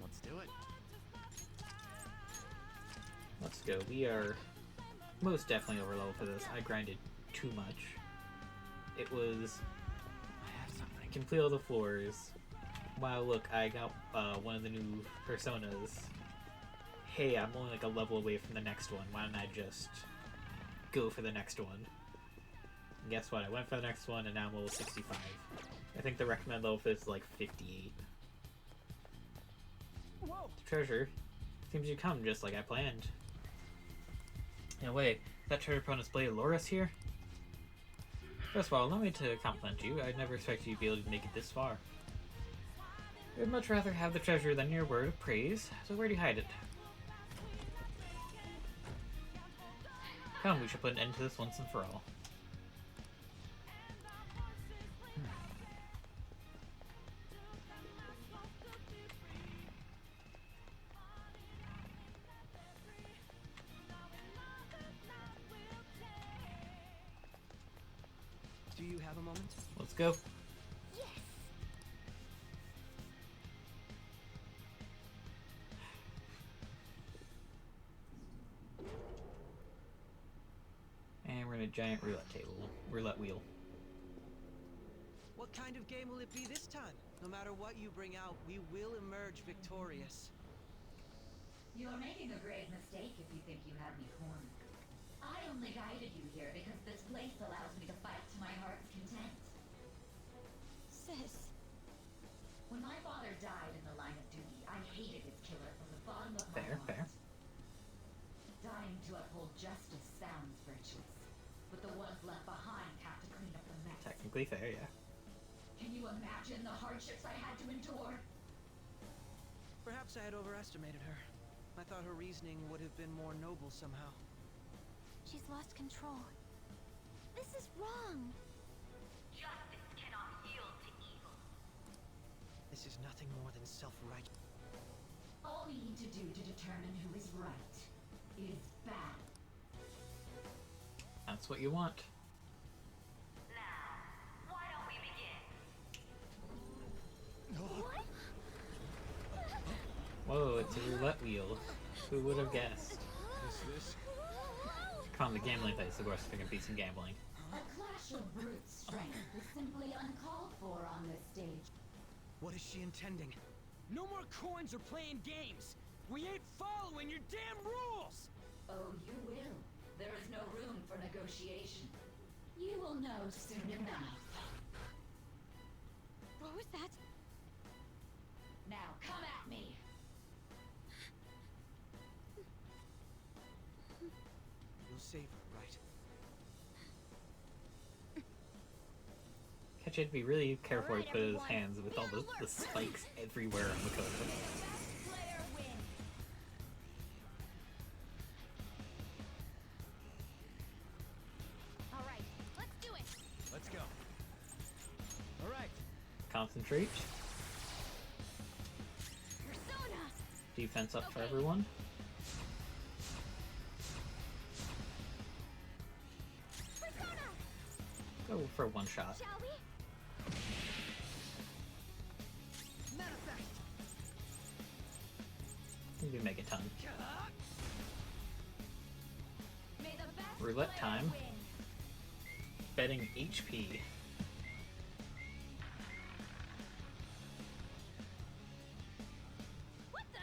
Let's do it. Let's go. We are most definitely over level for this. I grinded too much. It was I have something. complete all the floors. Wow, look, I got one of the new personas. Hey, I'm only like a level away from the next one. Why don't I just go for the next one? And guess what? I went for the next one and now I'm level 65. I think the recommended level for this is like 58. Whoa! Treasure seems to come just like I planned. No way, is that treasure upon display Loris here? First of all, allow me to compliment you. I'd never expected you to be able to make it this far. I would much rather have the treasure than your word of praise, so where do you hide it? Come, we should put an end to this once and for all. Do you have a moment? Let's go. Yes. And we're in a giant roulette wheel. What kind of game will it be this time? No matter what you bring out, we will emerge victorious. You're making a grave mistake if you think you have me cornered. I only guided you here because this place allows me to fight to my heart's content. Sis. When my father died in the line of duty, I hated his killer from the bottom of my Fair, heart. fair. Dying to uphold justice sounds virtuous, but the ones left behind have to clean up the mess. Technically fair, yeah. Can you imagine the hardships I had to endure? Perhaps I had overestimated her. I thought her reasoning would have been more noble somehow. She's lost control. This is wrong. Justice cannot yield to evil. This is nothing more than self-righteous. All we need to do to determine who is right is battle. That's what you want. Now, why don't we begin? What? Whoa, it's a roulette wheel. Who would have guessed? This? Come on, the gambling place, of course, if I can beat some gambling. A clash of brute strength is simply uncalled for on this stage. What is she intending? No more coins or playing games. We ain't following your damn rules. Oh, you will. There is no room for negotiation. You will know soon enough. What was that? Now come at me. You'll save her, right? Catch, had to be really careful where he Alright, put his everyone. hands with all the spikes everywhere on the coat. Player wins. Concentrate. Defense up for everyone. Go for one shot. Shall we? Maybe make a ton. May the best Roulette player time. win. Betting HP. What the?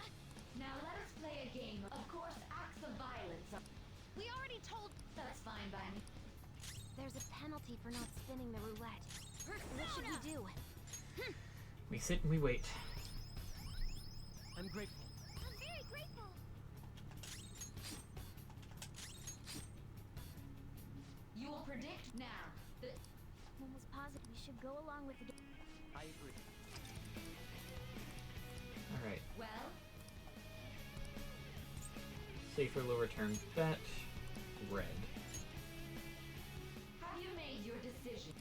Now let us play a game. Of course, acts of violence. We already told. That's fine by me. There's a penalty for not spinning the roulette. What should we do? We sit and we wait. I'm grateful. I'm very grateful. You will predict now. Almost positive we should go along with the game. I agree. Alright. Well, Safer low return bet. Red. have you made your decision?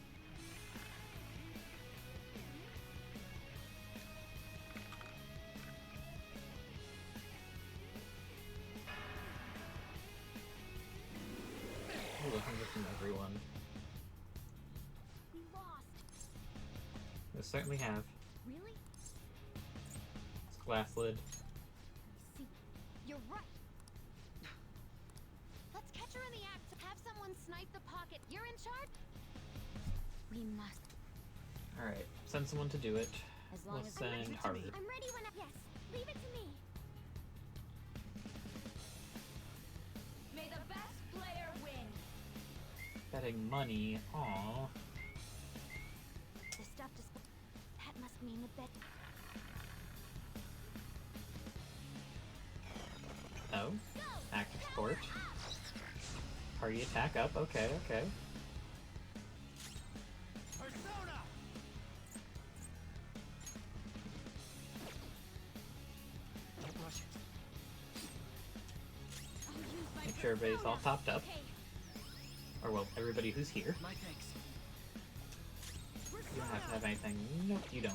Ooh, 100 from everyone. We lost. They certainly have. Really? It's glass lid. See, you're right. Let's catch her in the act. Have someone snipe the pocket. You're in charge. We must. Alright, send someone to do it. As long We'll as send Harvard. I'm ready when yes. Leave it to me. May the best player win. Betting money. Aww. The stuff display. That must mean the bet. Oh. Active sport. Party attack up. Okay, okay. Persona! Don't rush it. I'll use my Make sure everybody's all topped up. Okay. Or, well, everybody who's here. My thanks. You don't have to have anything. Nope, you don't.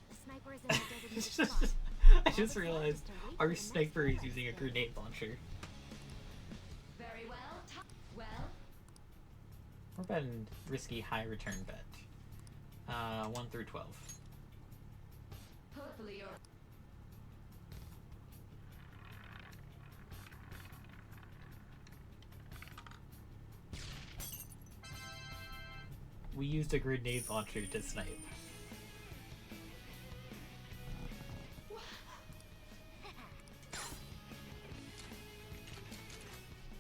The sniper is in the designated It's spot. just- I just realized our sniper is using a grenade launcher. Very well. Well, We're betting risky high return bet. 1 through 12. hopefully you're. We used a grenade launcher to snipe.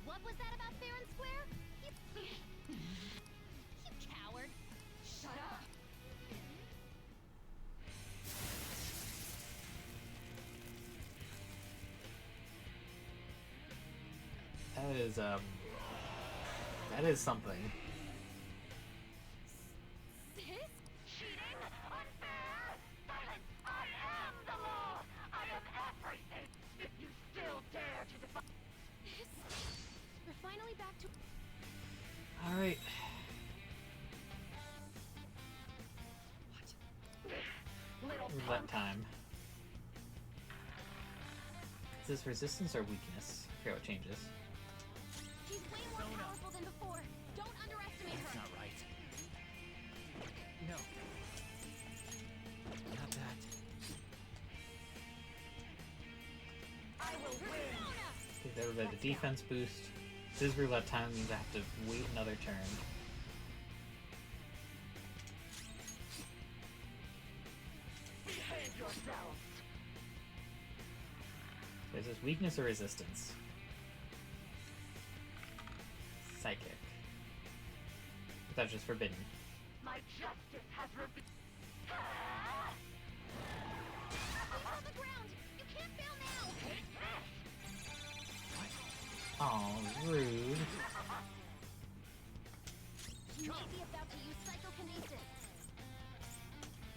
What was that about fair and square? You coward. Shut up. That is something. Sis? Cheating? Unfair? Silence! I am the law! I am everything! If you still dare to defy... We're finally back to... Alright. Roulette time. Is this resistance or weakness? I forget what changes. She's way more powerful than before. Don't underestimate That's her. not right. No. Not that. I will win! Gives everybody the defense boost. This is roulette time, means I have to wait another turn. Behave yourselves! Is this weakness or resistance? Psychic. But that's just forbidden. My justice has revealed... on the ground! You can't fail now! Take this! Oh, rude. He may be about to use psychokinesis.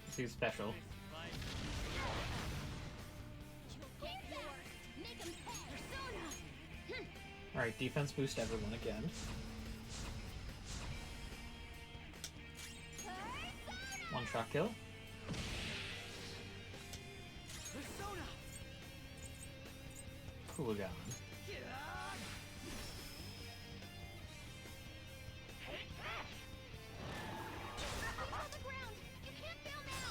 Let's do special. You'll get yours! Make him pay! Persona! Alright, defense boost everyone again. One-shot kill. Persona! Cool gun. On the ground! You can't fail now!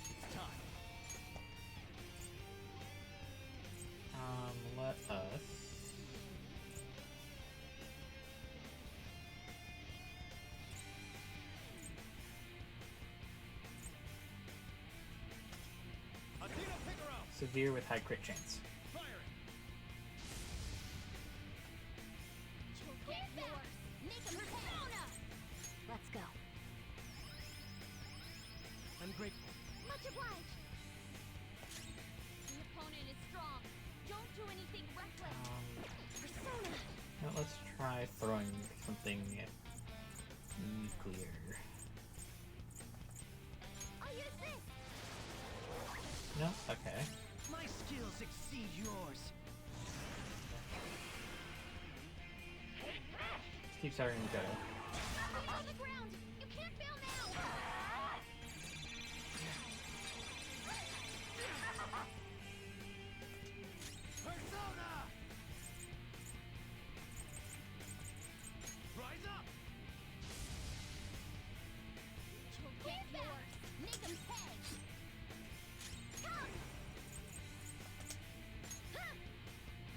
It's time. Let us... Athena Figaro! Severe with high crit chance. Firing! Get yours! Make him persona! Let's go. I'm grateful. Much obliged. The opponent is strong. Don't do anything reckless. Persona! Now let's try throwing something nuclear. I'll use this. No? Okay. My skills exceed yours. Keep starting to go. On the ground! You can't fail now! Persona! Rise up! Get yours! Make him pay! Come!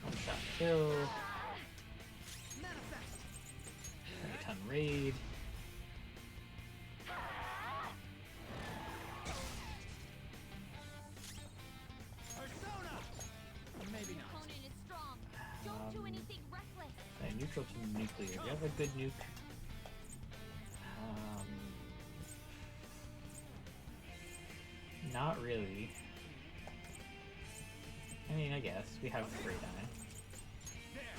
One-shot kill. Manifest! Megaton raid. Persona! Maybe The not. opponent is strong. Don't do anything reckless. Neutral to nuclear. Do you have a good nuke? Not really. I mean, I guess. We have Great Eye. There!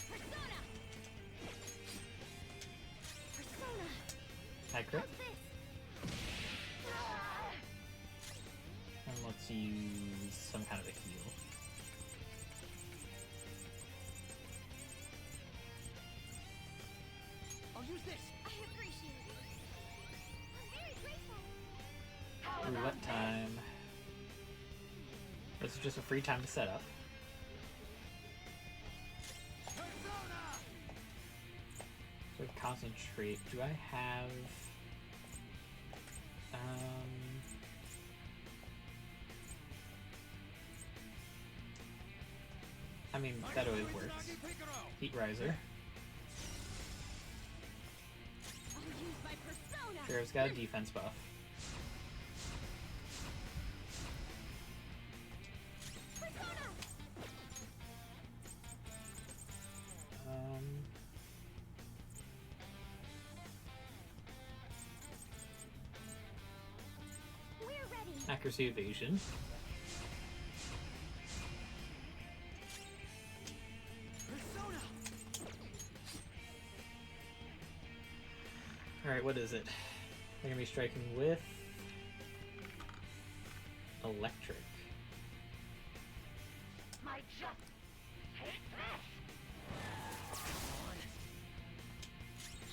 Persona! Persona! High crit. How's this? And let's use some kind of a heal. I'll use this! I appreciate it. I'm very grateful. Roulette time. This is just a free time to set up. Persona! So concentrate. Do I have... I mean, that always works. Heat Riser. I'll use my persona. Sure, got a defense buff. Persona! We're ready. Accuracy evasion. Persona! Alright, what is it? We're gonna be striking with... electric. My just hate this.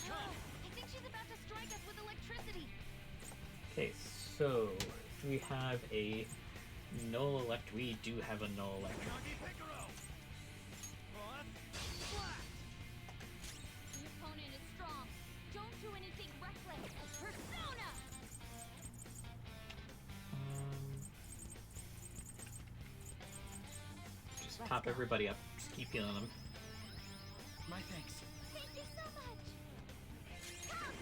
I think she's about to strike us with electricity. Okay, so do we have a null elect? We do have a null electric. The opponent is strong. Don't do anything reckless. Persona! Just pop everybody up. Just keep healing them. My thanks. Thank you so much. Come!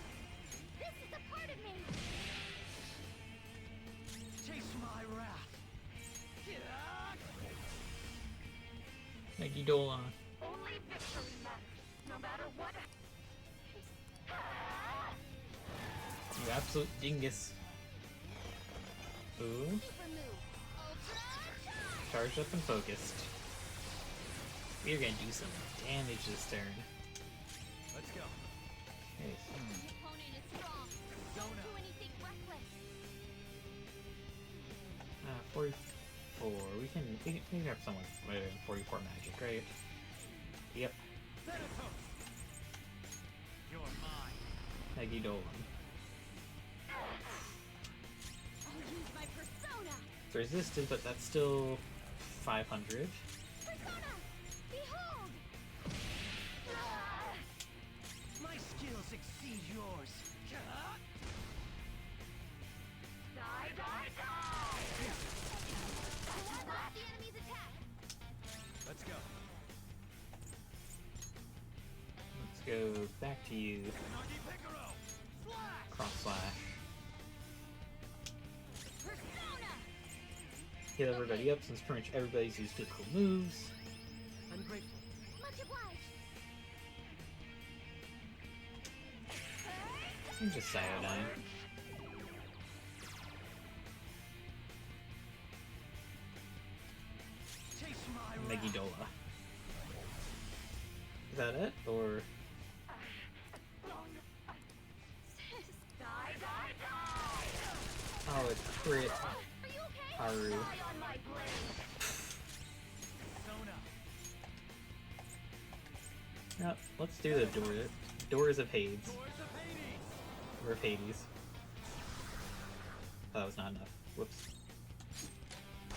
This is a part of me. Taste my wrath. Thank you, Dolan. Only victory matters, no matter what. You absolute dingus. Ooh. Super move. Ultra charge. Charged up and focused. We are gonna do some damage this turn. Let's go. Okay, The opponent is strong. Don't do anything reckless. 44. We can have someone with 44 magic, right? Yep. Thanatos! Meggy Dolan. I'll use my persona. It's resisted, but that's still 500. Persona! Behold! My skills exceed yours. Die, die, die! Ward off the enemy's attack! Let's go. Let's go back to you. Cross slash. Persona! Heal everybody up since pretty much everybody's used physical moves. I'm grateful. Much obliged! And just Cyodyne. Chase my Megidola. Is that it? Or Die, die, die! oh, it's crit Are you okay? Haru. Die on my blade! Yep, let's do the Doors of Hades. Or of Hades. Oh, that was not enough. Whoops.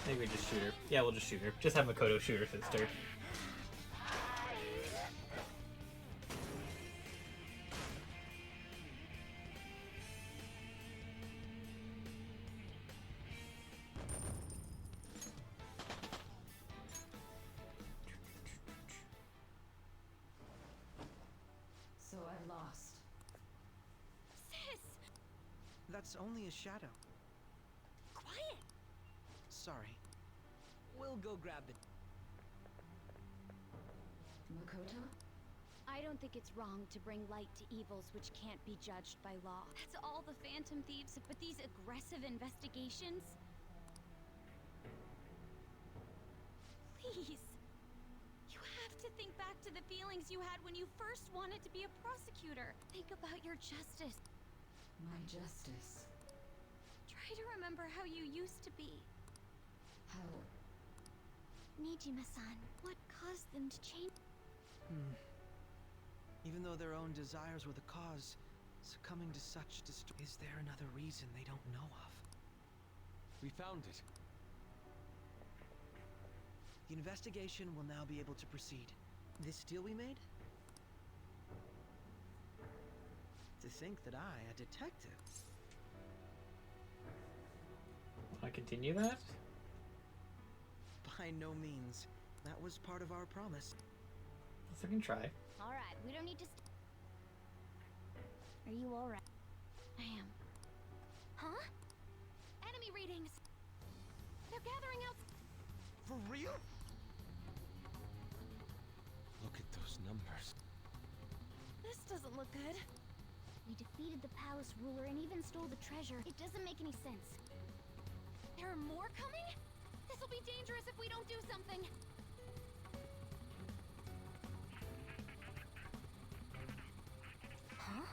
Maybe we just shoot her. Yeah, we'll just shoot her. Just have Makoto shoot her sister. So I've lost. Sis! That's only a shadow. Quiet! Sorry. We'll go grab it. Makoto? I don't think it's wrong to bring light to evils which can't be judged by law. That's all the Phantom Thieves, but these aggressive investigations? Please. You have to think back to the feelings you had when you first wanted to be a prosecutor. Think about your justice. My justice. Try to remember how you used to be. How? Nijima-san, what caused them to change? Even though their own desires were the cause, succumbing to such is there another reason they don't know of? We found it. The investigation will now be able to proceed. This deal we made? To think that I, a detective... Want to continue that? By no means. That was part of our promise. Yes, I can try. Alright, we don't need to Are you alright? I am. Huh? Enemy readings! They're gathering out. For real? Look at those numbers. This doesn't look good. We defeated the palace ruler and even stole the treasure. It doesn't make any sense. There are more coming? This'll be dangerous if we don't do something. Huh?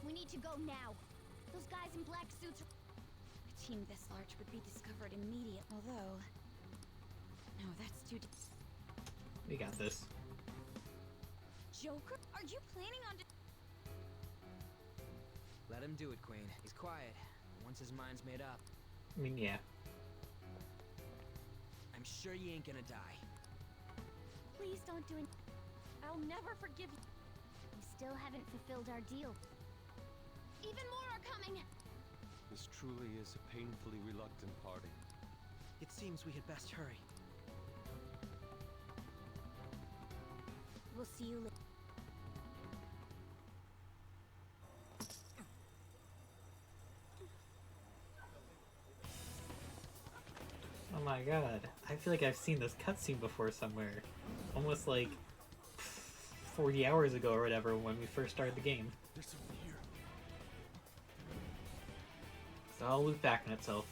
We need to go now. Those guys in black suits. A team this large would be discovered immediately. Although, no, that's too. We got this. Joker, are you planning on? Let him do it, Queen. He's quiet. Once his mind's made up. I mean, yeah. I'm sure you ain't gonna die. Please don't do it. I'll never forgive you. We still haven't fulfilled our deal. Even more are coming. This truly is a painfully reluctant party. It seems we had best hurry. We'll see you later. Oh my god. I feel like I've seen this cutscene before somewhere. Almost like 40 hours ago or whatever when we first started the game. There's something here. So I'll loop back on itself.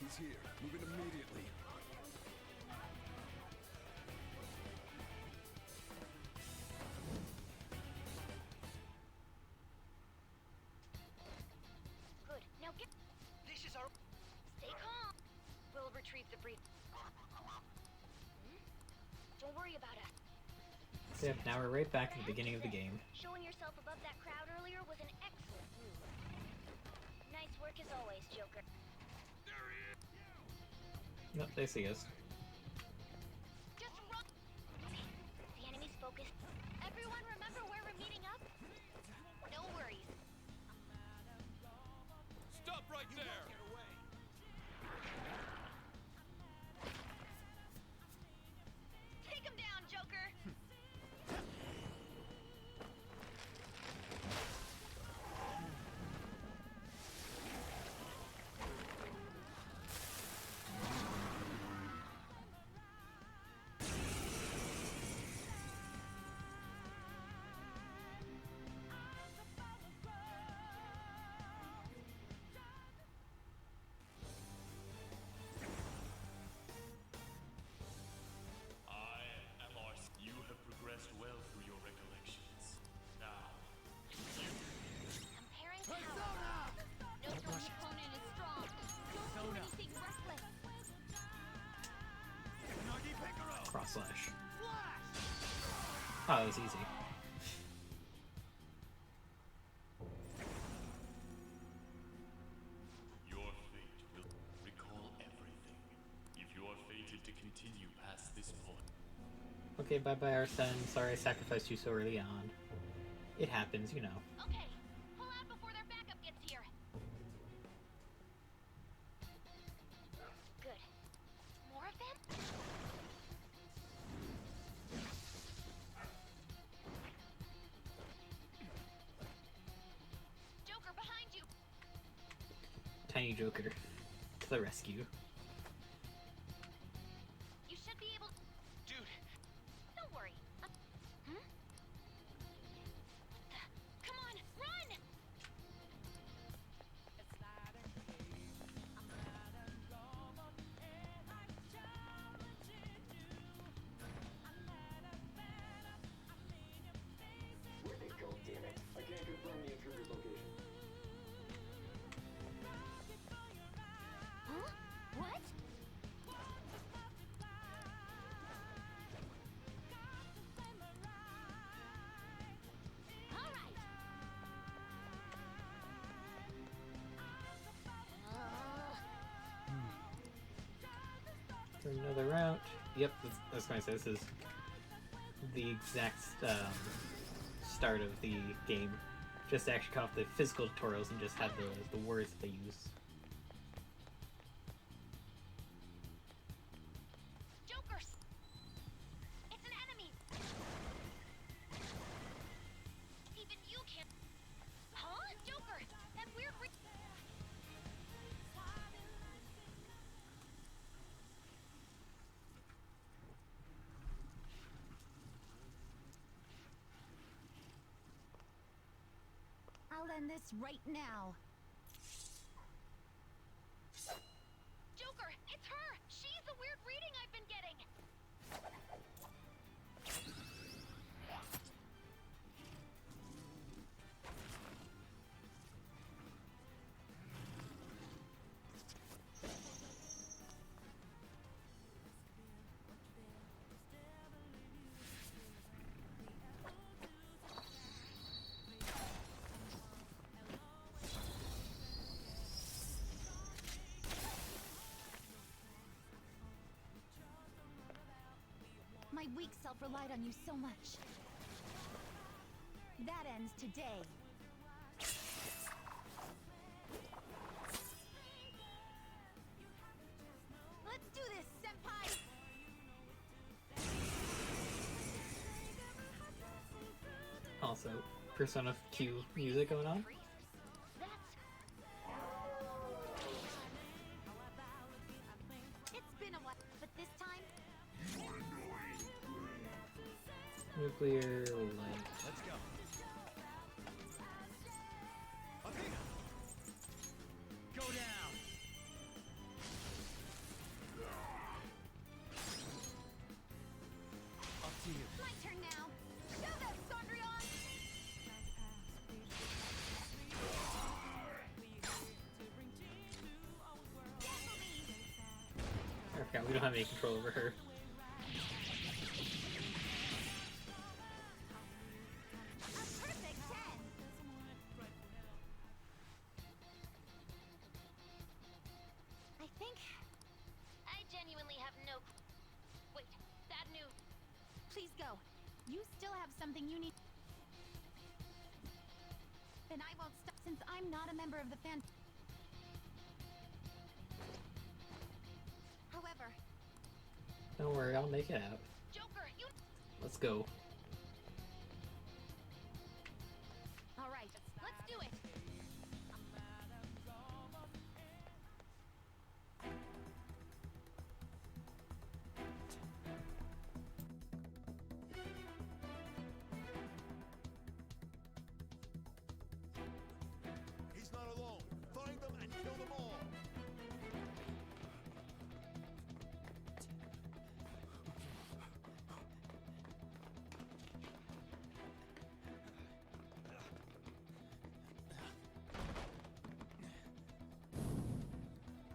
He's here. Move in immediately. streets of breeze. Don't worry about us. Yep, now we're right back at the beginning of the game. Showing yourself above that crowd earlier was an excellent move. Nice work as always, Joker. Nope, they see us. Just run! The enemy's focused. Everyone remember where we're meeting up? No worries. Stop right there! Take him down, Joker! You have progressed well through your recollections. Now, Comparing power. No opponent is strong. Don't do anything reckless. Cross slash. Oh, that was easy. your fate will recall everything. If you are fated to continue past this point, Okay, bye-bye, Arsene. Sorry I sacrificed you so early on. It happens, you know. Okay, pull out before their backup gets here. Good. More of them? Joker, behind you! Tiny Joker to the rescue. You should be able... Dude, Don't worry. Hmm? Come on, run! Where'd they go, damn it? I can't confirm the intruder's location. Huh? What? All right. For another route. Yep, I was going to say, this is the exact start of the game. Just to actually cut off the physical tutorials and just have the words that they use. Jokers! It's an enemy! Even you can't... Huh? Joker! That weird... I'll end this right now. Joker! It's her! She's the weird reading I've been getting! My weak self relied on you so much. That ends today. Let's do this, Senpai! Also, Persona Q music going on. It's been a while, but this time, Nuclear light. let's go. Athena! Go down! Up to you. my turn now. Show them, Sondrion! We don't have any control over her. I genuinely have no... Wait, bad news. Please go. You still have something you need... Then I won't stop since I'm not a member of the fan... However... Don't worry, I'll make it out. Joker, you... Let's go. Alright, let's do it! He's not alone. Find them and kill them all.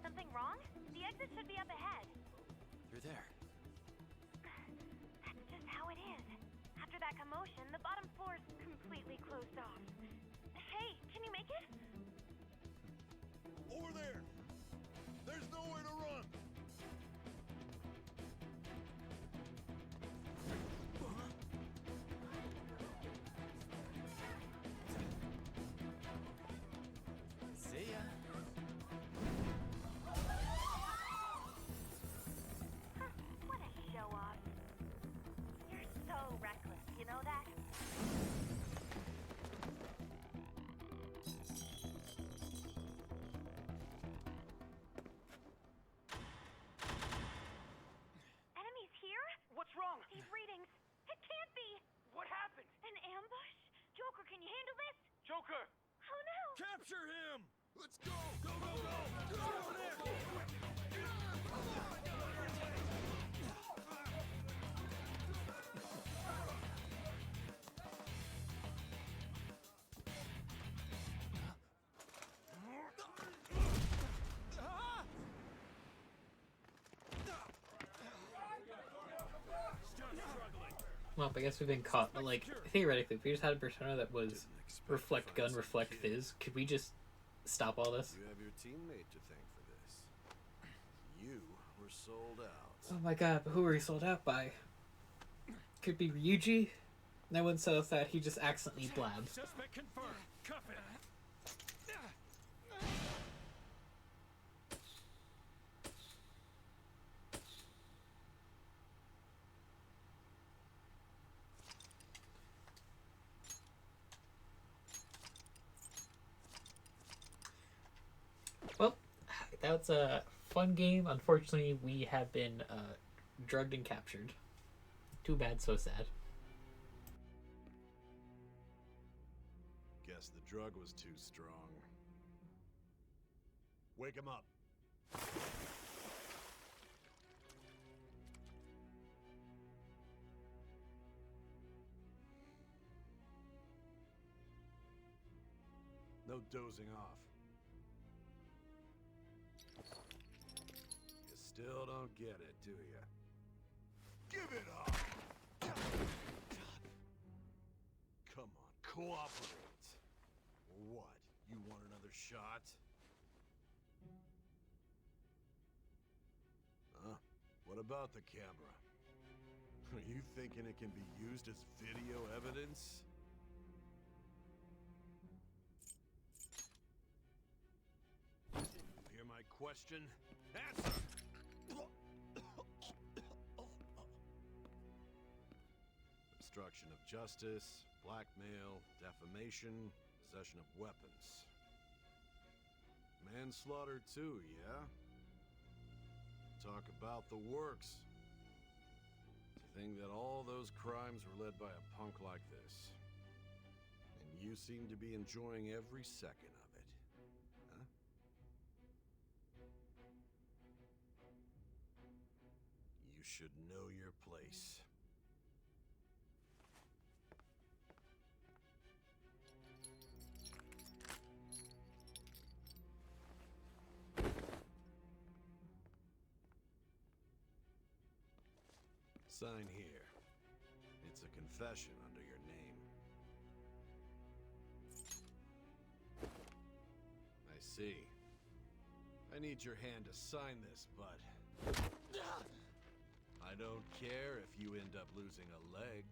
Something wrong? The exit should be up ahead. Through there. That's just how it is. After that commotion, the bottom floor's completely closed off. Hey, can you make it? Over there. There's nowhere to run. See ya. What a show off. You're so reckless, you know that? Enemies here? What's wrong? These readings. It can't be. What happened? An ambush? Joker, can you handle this? Joker! Oh no! Capture him. Let's go. Go, go, go. Get over there. Well, I guess we've been caught, but like, theoretically, if we just had a persona that was reflect gun, reflect fizz, could we just stop all this? You have your teammate to thank for this. You were sold out. Oh my god, but who were we sold out by? Could be Ryuji? No one says that, he just accidentally blabbed. Suspect confirmed. Cuff it. Well, that's a fun game. Unfortunately, we have been drugged and captured. Too bad, so sad. Guess the drug was too strong. Wake him up. No dozing off. You still don't get it, do you? Give it up! Come on, cooperate. What? You want another shot? Huh? What about the camera? Are you thinking it can be used as video evidence? You hear my question? Answer! Obstruction of justice, blackmail, defamation, possession of weapons. Manslaughter too, yeah? Talk about the works. To think that all those crimes were led by a punk like this. And you seem to be enjoying every second of it. Huh? You should know your place. Sign here. It's a confession under your name. I see. I need your hand to sign this, but I don't care if you end up losing a leg.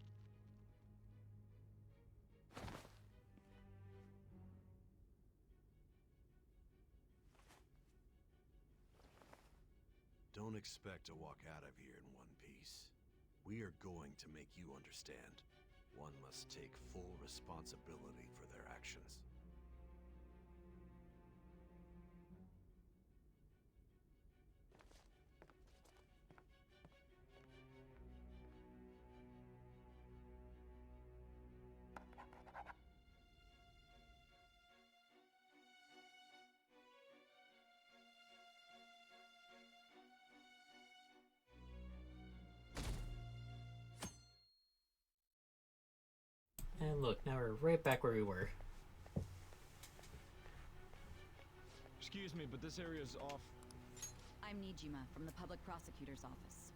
Don't expect to walk out of here in one piece. We are going to make you understand. One must take full responsibility for their actions. And look, now we're right back where we were. Excuse me, but this area's off. I'm Nijima from the Public Prosecutor's Office.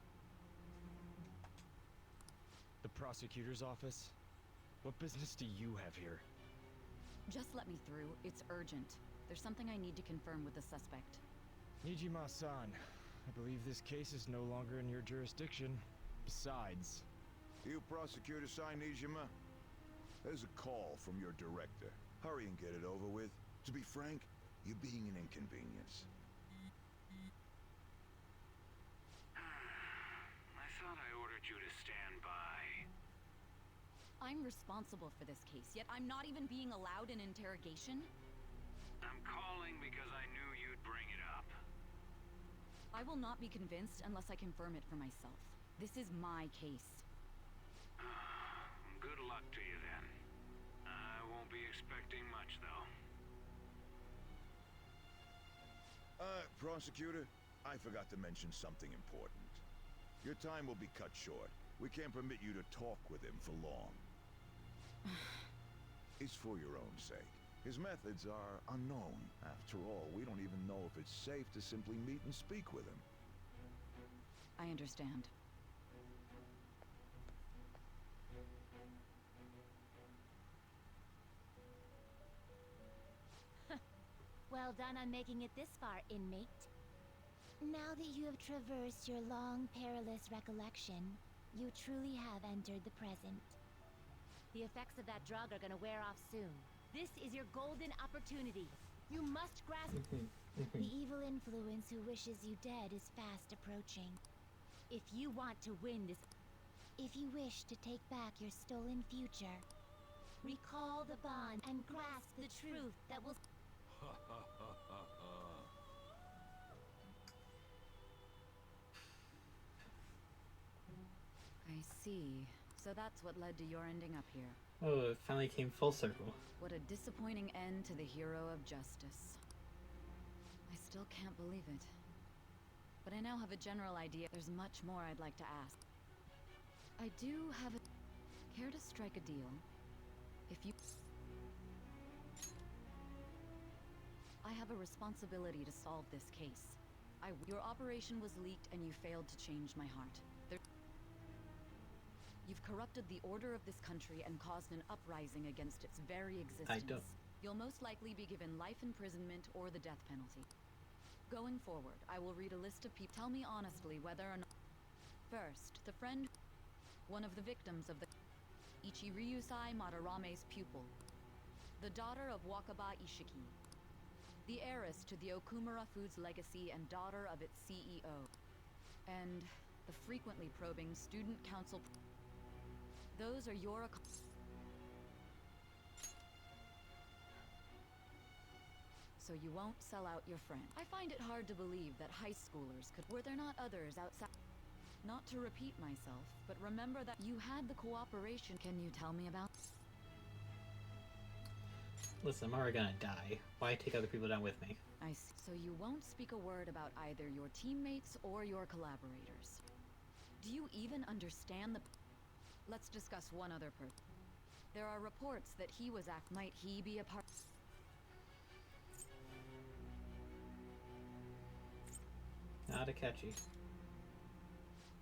The prosecutor's office? What business do you have here? Just let me through. It's urgent. There's something I need to confirm with the suspect. Nijima-san, I believe this case is no longer in your jurisdiction. Besides... You prosecutor sign Nijima? There's a call from your director. Hurry and get it over with. To be frank, you're being an inconvenience. I thought I ordered you to stand by. I'm responsible for this case, yet I'm not even being allowed an interrogation? I'm calling because I knew you'd bring it up. I will not be convinced unless I confirm it for myself. This is my case. Good luck to you then. I won't be expecting much, though. Prosecutor, I forgot to mention something important. Your time will be cut short. We can't permit you to talk with him for long. It's for your own sake. His methods are unknown. After all, we don't even know if it's safe to simply meet and speak with him. I understand. Well done on making it this far, inmate. Now that you have traversed your long, perilous recollection, you truly have entered the present. The effects of that drug are gonna wear off soon. This is your golden opportunity. You must grasp... The evil influence who wishes you dead is fast approaching. If you want to win this... If you wish to take back your stolen future, recall the bond and grasp the truth that will... I see. So that's what led to your ending up here. Oh, it finally came full circle. What a disappointing end to the hero of justice. I still can't believe it. But I now have a general idea. There's much more I'd like to ask. I do have a... Care to strike a deal? If you... I have a responsibility to solve this case. Your operation was leaked and you failed to change my heart. You've corrupted the order of this country and caused an uprising against its very existence. You'll most likely be given life imprisonment or the death penalty. Going forward, I will read a list of people. Tell me honestly whether or not... First, the friend... One of the victims of the... Ichiryusai Madarame's pupil. The daughter of Wakaba Ishiki. The heiress to the Okumura Foods legacy and daughter of its CEO. And the frequently probing student council... Those are your... So you won't sell out your friend. I find it hard to believe that high schoolers could... Were there not others outside... Not to repeat myself, but remember that you had the cooperation. Can you tell me about... Listen, I'm already gonna die. Why take other people down with me? I see. So you won't speak a word about either your teammates or your collaborators. Do you even understand the... Let's discuss one other person. There are reports that he was Might he be a part... Not a catchy.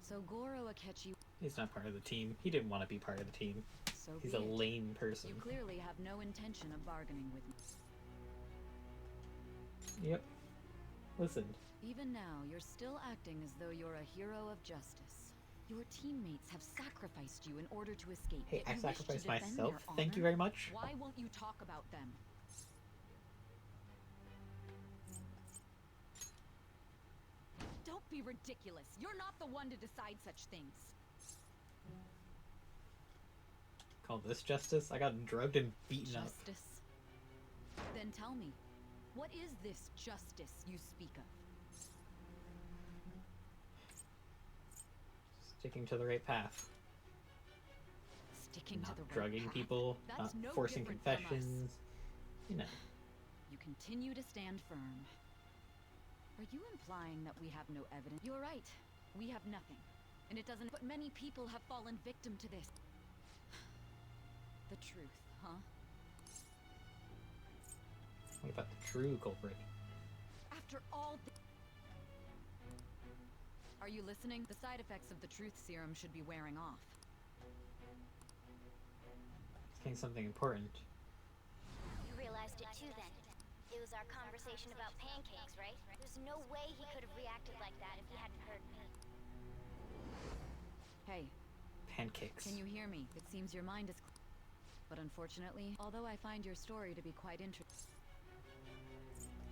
So Goro Akechi... He's not part of the team. He didn't want to be part of the team. So He's be a it. lame person. You clearly have no intention of bargaining with me. Yep. Listen. Even now, you're still acting as though you're a hero of justice. Your teammates have sacrificed you in order to escape. Hey, Yet I you wish to sacrificed defend myself. their Thank you honor? very much. Why won't you talk about them? Don't be ridiculous. You're not the one to decide such things. Call this justice? I got drugged and beaten up. Justice? Then tell me, what is this justice you speak of? Sticking to the right path. Sticking to the right drugging path? people, That's not no forcing different from us. confessions. You know. You continue to stand firm. Are you implying that we have no evidence? You're right. We have nothing. And it doesn't... But many people have fallen victim to this. The truth, huh? What about the true culprit? After all Are you listening? The side effects of the truth serum should be wearing off. Saying something important. You realized it too then. It was our conversation about pancakes, right? There's no way he could have reacted like that if he hadn't heard me. Hey. Pancakes. Can you hear me? It seems your mind is but unfortunately, although I find your story to be quite interesting.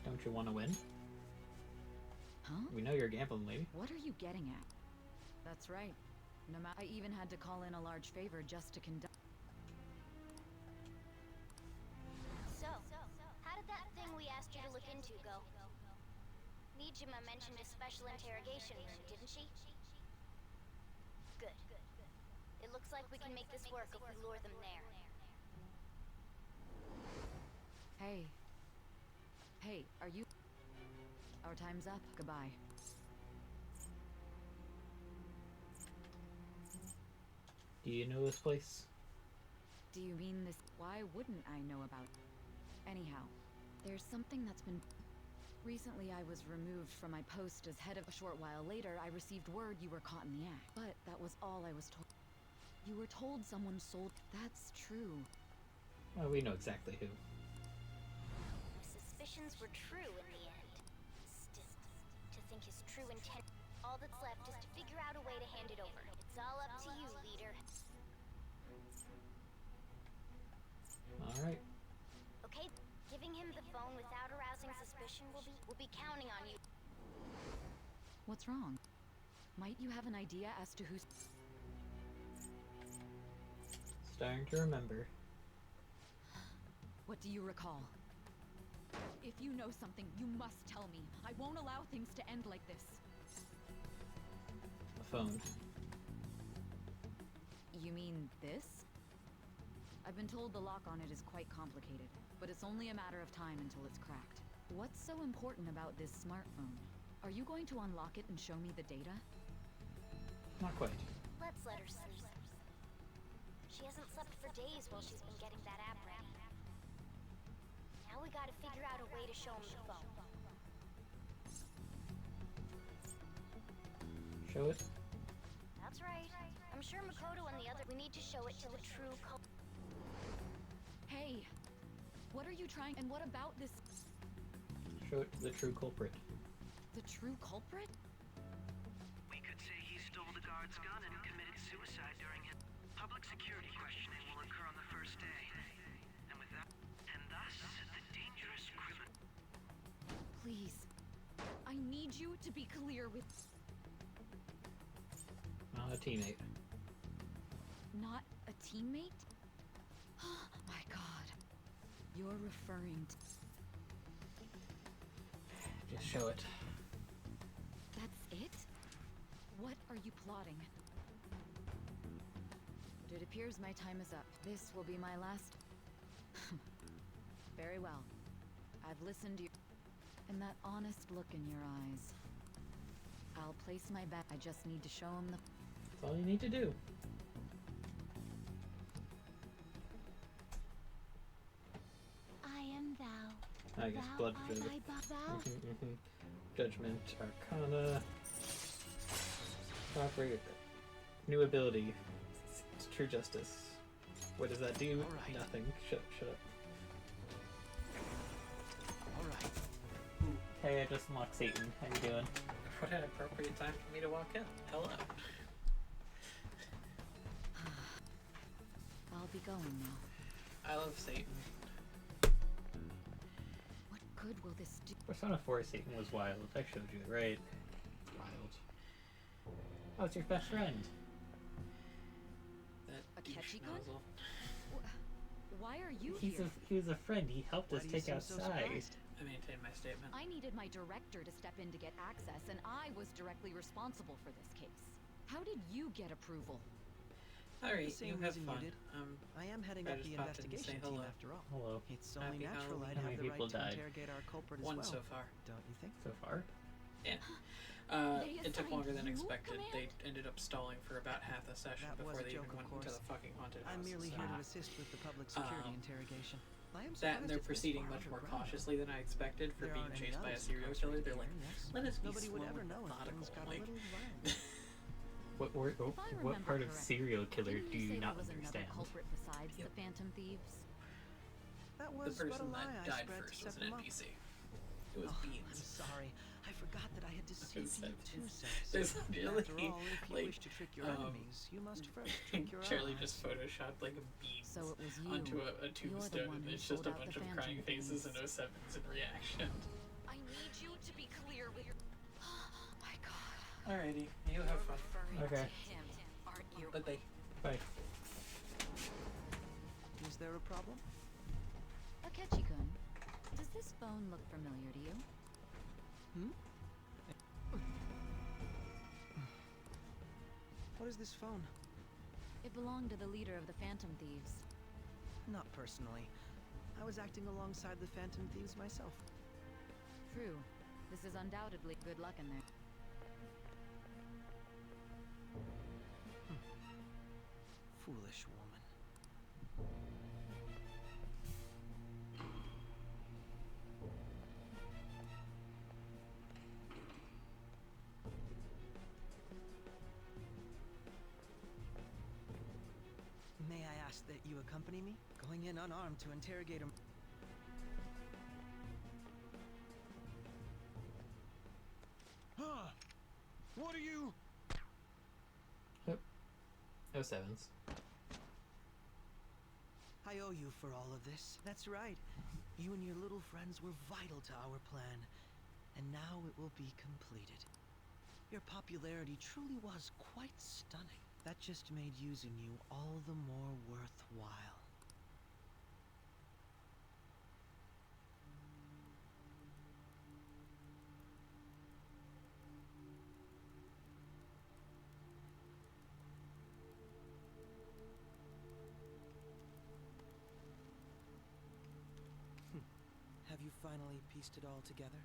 Don't you want to win? Huh? We know you're a gambling lady. What are you getting at? That's right. No matter, I even had to call in a large favor just to conduct. So, how did that thing we asked you to look into go? Nijima mentioned a special interrogation room, didn't she? Good. It looks like we can make this work if we lure them there. Hey. Hey, are you... Our time's up. Goodbye. Do you know this place? Do you mean this? Why wouldn't I know about it? Anyhow, there's something that's been... Recently I was removed from my post as head of... A short while later, I received word you were caught in the act. But that was all I was told. You were told someone sold... That's true. Well, we know exactly who. My suspicions were true in the end. Still, to think his true intent... All that's left is to figure out a way to hand it over. It's all up to you, leader. Alright. Okay, giving him the phone without arousing suspicion will be counting on you. What's wrong? Might you have an idea as to who's... Starting to remember. What do you recall? If you know something, you must tell me. I won't allow things to end like this. A phone. You mean this? I've been told the lock on it is quite complicated, but it's only a matter of time until it's cracked. What's so important about this smartphone? Are you going to unlock it and show me the data? Not quite. Let's let her sleep. She hasn't slept for days while she's been getting that app ready. Now we gotta figure out a way to show him the phone. Show it. That's right. I'm sure Makoto and the other... We need to show it to the true culprit. Hey! What are you trying... And what about this... Show it to the true culprit. The true culprit? We could say he stole the guard's gun and committed suicide during his... Public security questioning will occur on the first day. And with that... And thus, the dangerous criminal... Please. I need you to be clear with... Not a teammate. Not a teammate? Oh my god. You're referring to... Just show it. That's it? What are you plotting? It appears my time is up. This will be my last... Very well. I've listened to you. And that honest look in your eyes. I'll place my bet. I just need to show him the... That's all you need to do. I am thou. I guess Thou blood art judge. I thou. Judgment, Arcana. Proper new ability. It's true justice. What does that do? Alright. Nothing. Shut up. Alright. Hey, I just unlocked Satan. How you doing? What an appropriate time for me to walk in. Hello. I'll be going now. I love Satan. What good will this do? Persona 4 Satan was wild. I showed you, right? Wild. Oh, it's your best friend. That A douche catchy nozzle. Why are you He was a friend. He helped Why us do you take seem so outside. surprised? I maintain my statement. I needed my director to step in to get access, and I was directly responsible for this case. How did you get approval? Alright, The same you have reason fun. you did. I am heading I up just the popped in to say investigation hello. team after all. Hello. It's only Happy natural Halloween. I'd How have many the people right to died? interrogate our culprit as One well. so far. Don't you think? So far? Yeah. They It took assigned longer than you expected. command? They ended up stalling for about half the session That was before a they joke, even of went into course. the fucking haunted house. I'm merely so. here to assist with the public security interrogation. I am That and surprised they're it's this proceeding far much more underground. cautiously than I expected for There being aren't any chased by a others serial killer. incarcerated They're like, here, yes? let us be Nobody slow would ever and know if methodical. things got Like, a little violent. What part of serial killer Didn't do you say not there was understand? another culprit besides the Phantom Thieves? That the was but a person lie that I died spread to first set was an them up. NPC. It was I'm Beans. sorry. I forgot that I had deceived you too, There's After literally, all, if you like, wish to trick your enemies, you must first trick your Charlie allies. just photoshopped like a beans So it was you. onto a You're the tombstone, one and who it's just sold a out bunch the of Phantom crying faces and Thieves. 07s in reaction. I need you to be clear with your. Oh my god. Alrighty, you have fun. Okay. Him, aren't you? But they. Bye. Is there a problem? Akechi-kun, does this phone look familiar to you? What is this phone? It belonged to the leader of the Phantom Thieves. Not personally. I was acting alongside the Phantom Thieves myself. True. This is undoubtedly good luck in there. Foolish woman. May I ask that you accompany me? Going in unarmed to interrogate him. Huh? What are you? 07s. I owe you for all of this. That's right. You and your little friends were vital to our plan. And now it will be completed. Your popularity truly was quite stunning. That just made using you all the more worthwhile. Have you finally pieced it all together?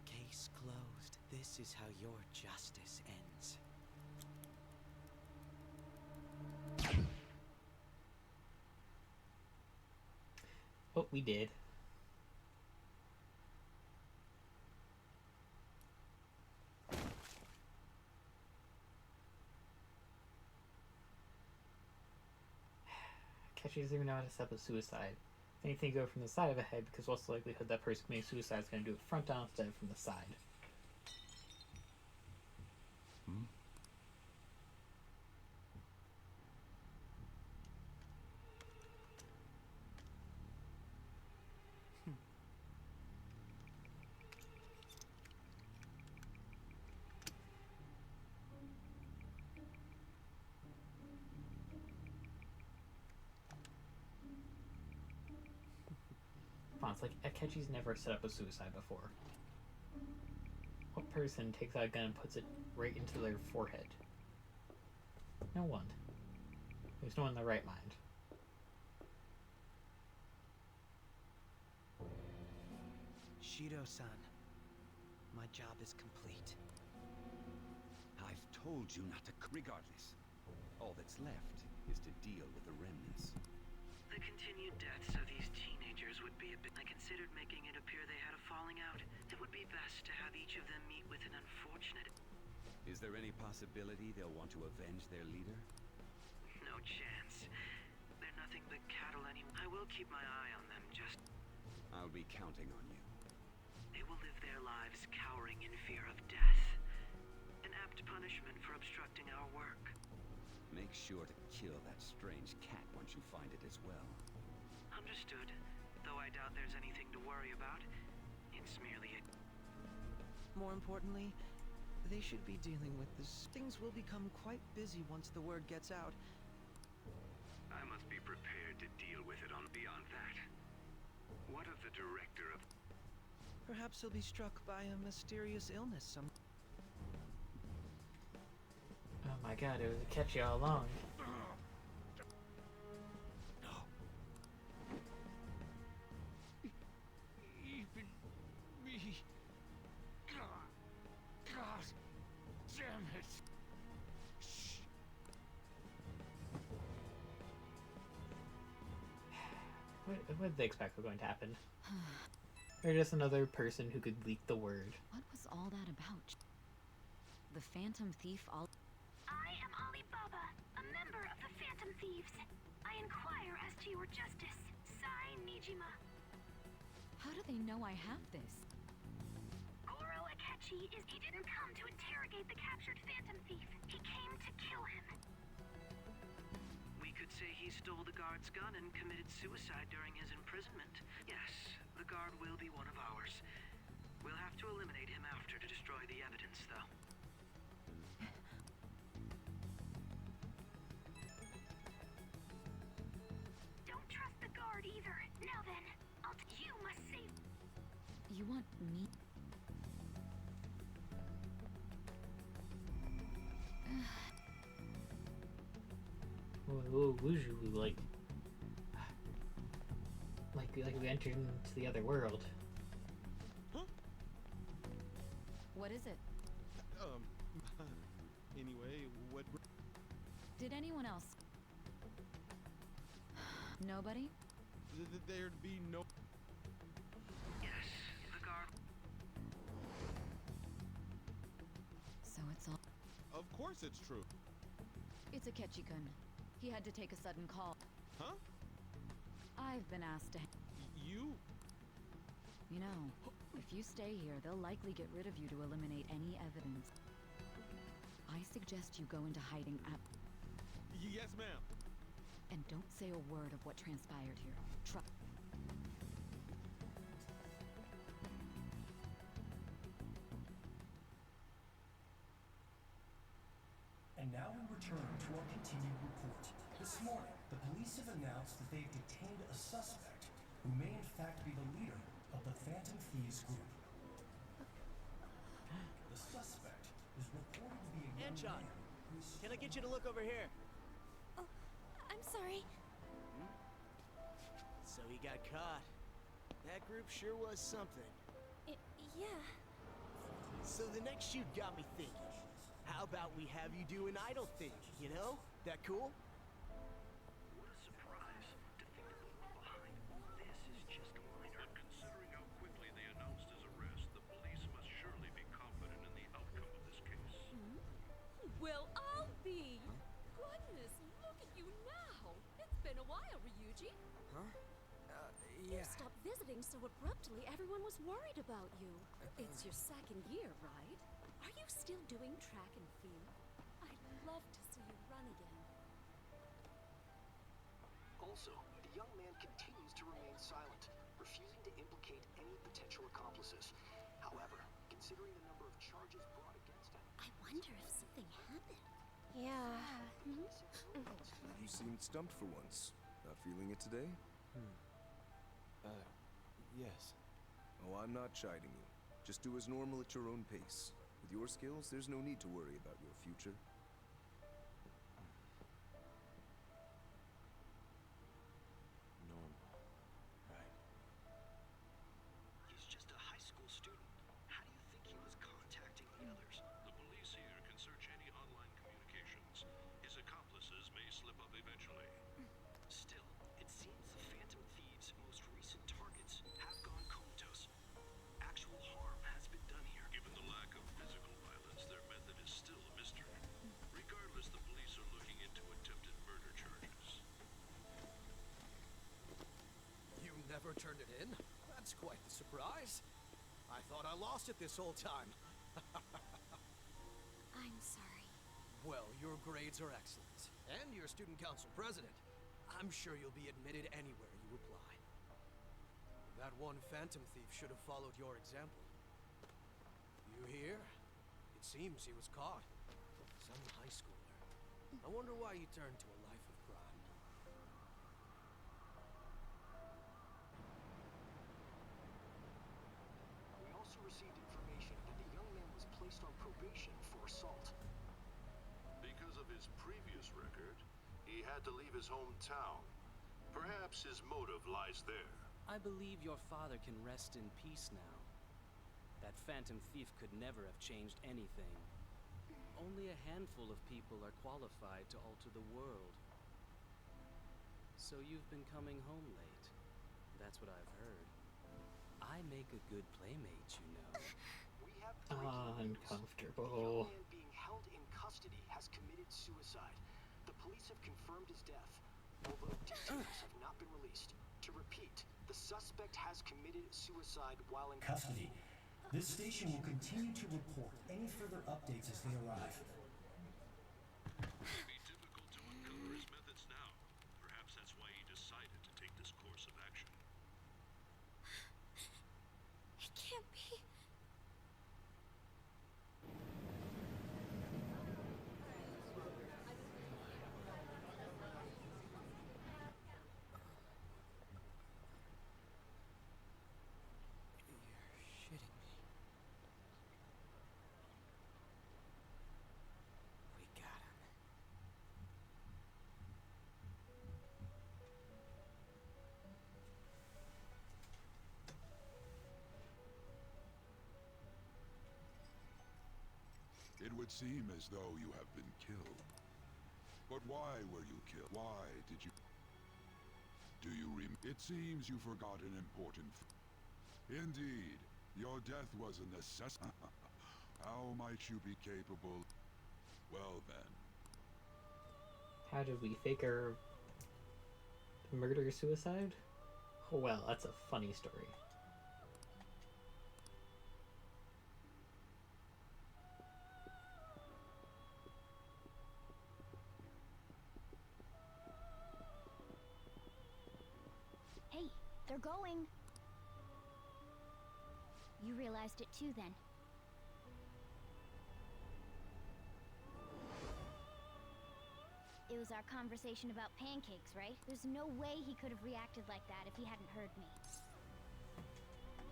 Case closed. This is how your justice ends. What we did. Catchy doesn't even know how to set up a suicide. If anything, go from the side of a head because what's the likelihood that person committing suicide is going to do it front on instead of from the side? It's like Akechi's never set up a suicide before. What person takes out a gun and puts it right into their forehead? No one. There's no one in their right mind. Shido-san, my job is complete. I've told you not to. Regardless, all that's left is to deal with the remnants. The continued deaths of these teenagers would be a bit... I considered making it appear they had a falling out. It would be best to have each of them meet with an unfortunate... Is there any possibility they'll want to avenge their leader? No chance. They're nothing but cattle anyway. I will keep my eye on them, just... I'll be counting on you. They will live their lives cowering in fear of death. An apt punishment for obstructing our work. Make sure to kill that strange cat once you find it as well. Understood. Though I doubt there's anything to worry about. It's merely a... More importantly, they should be dealing with this. Things will become quite busy once the word gets out. I must be prepared to deal with it on beyond that. What of the director of... Perhaps he'll be struck by a mysterious illness some... Oh my god, it was a catchy all along. Even me. God damn it. Shh. What did they expect was going to happen? Or just another person who could leak the word. What was all that about? The Phantom Thief all... I am Alibaba, a member of the Phantom Thieves. I inquire as to your justice. Sai Nijima. How do they know I have this? Goro Akechi he didn't come to interrogate the captured Phantom Thief. He came to kill him. We could say he stole the guard's gun and committed suicide during his imprisonment. Yes, the guard will be one of ours. We'll have to eliminate him after to destroy the evidence, though. Don't trust the guard either. Now then, you must save... You want me? Whoa, Wuju, like we entered into the other world. What is it? Anyway, what... Did anyone else? Nobody? There'd be no... Yes, the guard... So it's all... Of course it's true. It's Akechi-kun. He had to take a sudden call. Huh? I've been asked to... You? You know, if you stay here, they'll likely get rid of you to eliminate any evidence. I suggest you go into hiding at... Yes, ma'am. And don't say a word of what transpired here. And now we return to our continued report. This morning, the police have announced that they've detained a suspect who may in fact be the leader of the Phantom Thieves group. The suspect is reported to be a young Anchon, man who's... can I get you to look over here? Oh, I'm sorry. So he got caught. That group sure was something. Yeah. So the next shoot got me thinking. How about we have you do an idol thing, you know? That cool? What a surprise. To think that the one behind all this is just a minor. But considering how quickly they announced his arrest, the police must surely be confident in the outcome of this case. Well, I'll be. Goodness, look at you now. It's been a while, Ryuji. Huh? You stopped visiting so abruptly, everyone was worried about you. It's your second year, right? Are you still doing track and field? I'd love to see you run again. Also, the young man continues to remain silent, refusing to implicate any potential accomplices. However, considering the number of charges brought against him... I wonder if something happened. Yeah. You seemed stumped for once. Not feeling it today? Yes. Oh, I'm not chiding you. Just do as normal at your own pace. With your skills, there's no need to worry about your future. Normal. Right. He's just a high school student. How do you think he was contacting the others? The police here can search any online communications. His accomplices may slip up eventually. Still, it seems never turned it in. That's quite the surprise. I thought I lost it this whole time. I'm sorry. Well, your grades are excellent. And you're student council president. I'm sure you'll be admitted anywhere you apply. That one phantom thief should have followed your example. You hear? It seems he was caught. Some high schooler. I wonder why he turned to a life of crime. We also received information that the young man was placed on probation for assault. Because of his previous record, he had to leave his hometown. Perhaps his motive lies there. I believe your father can rest in peace now. That phantom thief could never have changed anything. Only a handful of people are qualified to alter the world. So you've been coming home late. That's what I've heard. I make a good playmate, you know. We have breaking news. Uncomfortable. The young man being held in custody has committed suicide. The police have confirmed his death, although details have not been released. To repeat, the suspect has committed suicide while in Custody. This station will continue to report any further updates as they arrive. It may be difficult to uncover his methods now. Perhaps that's why he decided to take this course of action. It can't be. You're shitting me. We got him. It would seem as though you have been killed. But why were you killed? Why did you... Do you It seems you forgot an important... Indeed, your death was a necessity. How might you be capable... Well then. How did we figure murder-suicide? Oh well, that's a funny story. Hey, they're going. You realized it too, then. It was our conversation about pancakes, right? There's no way he could have reacted like that if he hadn't heard me.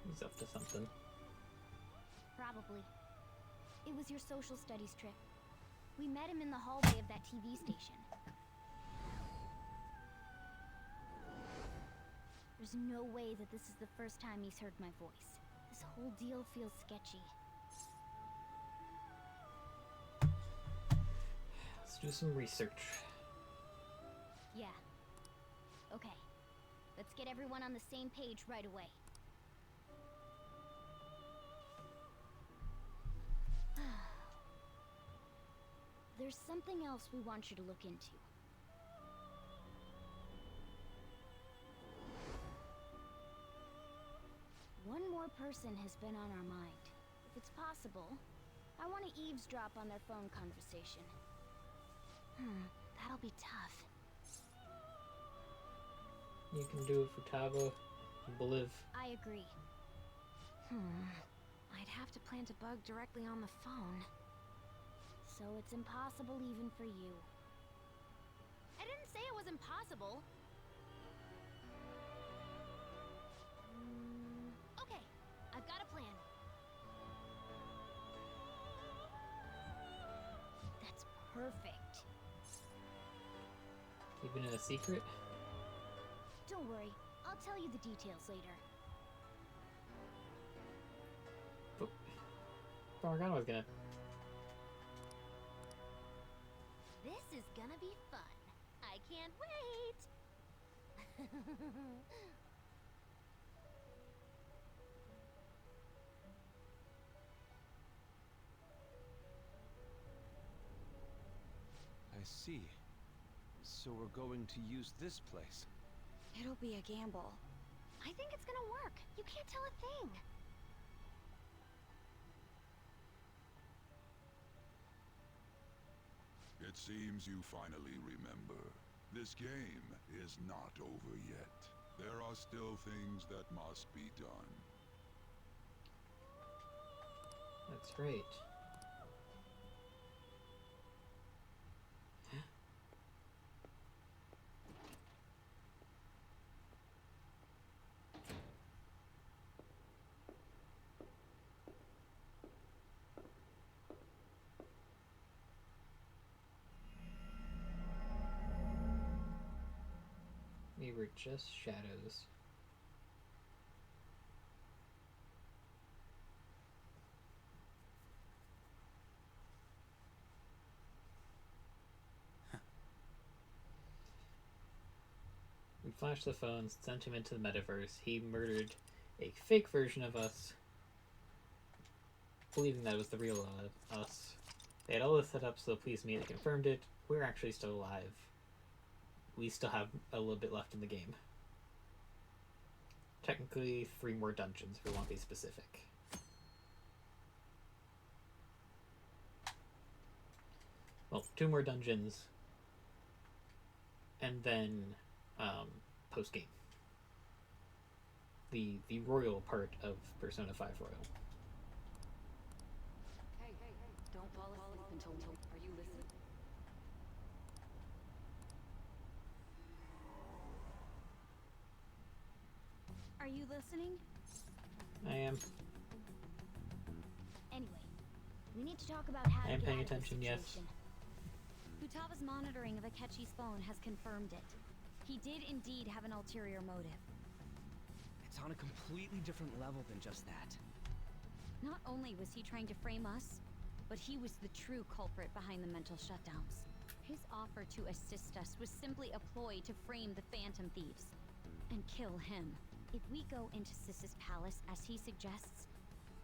He's up to something. Probably. It was your social studies trip. We met him in the hallway of that TV station. There's no way that this is the first time he's heard my voice. This whole deal feels sketchy. Let's do some research. Yeah. Okay. Let's get everyone on the same page right away. There's something else we want you to look into. One more person has been on our mind. If it's possible, I want to eavesdrop on their phone conversation. That'll be tough. You can do it for Tavo. Believe. I agree. I'd have to plant a bug directly on the phone. So it's impossible even for you. I didn't say it was impossible. Okay, I've got a plan. That's perfect. Keeping it a secret? Don't worry, I'll tell you the details later. Morgana was gonna... This is gonna be fun. I can't wait! I see. So we're going to use this place. It'll be a gamble. I think it's gonna work. You can't tell a thing. It seems you finally remember. This game is not over yet. There are still things that must be done. That's great. We were just shadows. We flashed the phones, sent him into the metaverse. He murdered a fake version of us, believing that it was the real us. They had all this set up so the police immediately confirmed it. We're actually still alive. We still have a little bit left in the game. Technically, 3 more dungeons, if we want to be specific. Well, 2 more dungeons, and then post-game. The royal part of Persona 5 Royal. Hey, don't fall asleep until are you listening? Are you listening? I am. Anyway, we need to talk about how I am to get paying out of this attention, yes. situation. Futaga's monitoring of Akechi's phone has confirmed it. He did indeed have an ulterior motive. It's on a completely different level than just that. Not only was he trying to frame us, but he was the true culprit behind the mental shutdowns. His offer to assist us was simply a ploy to frame the Phantom Thieves and kill him. If we go into Sis's palace as he suggests,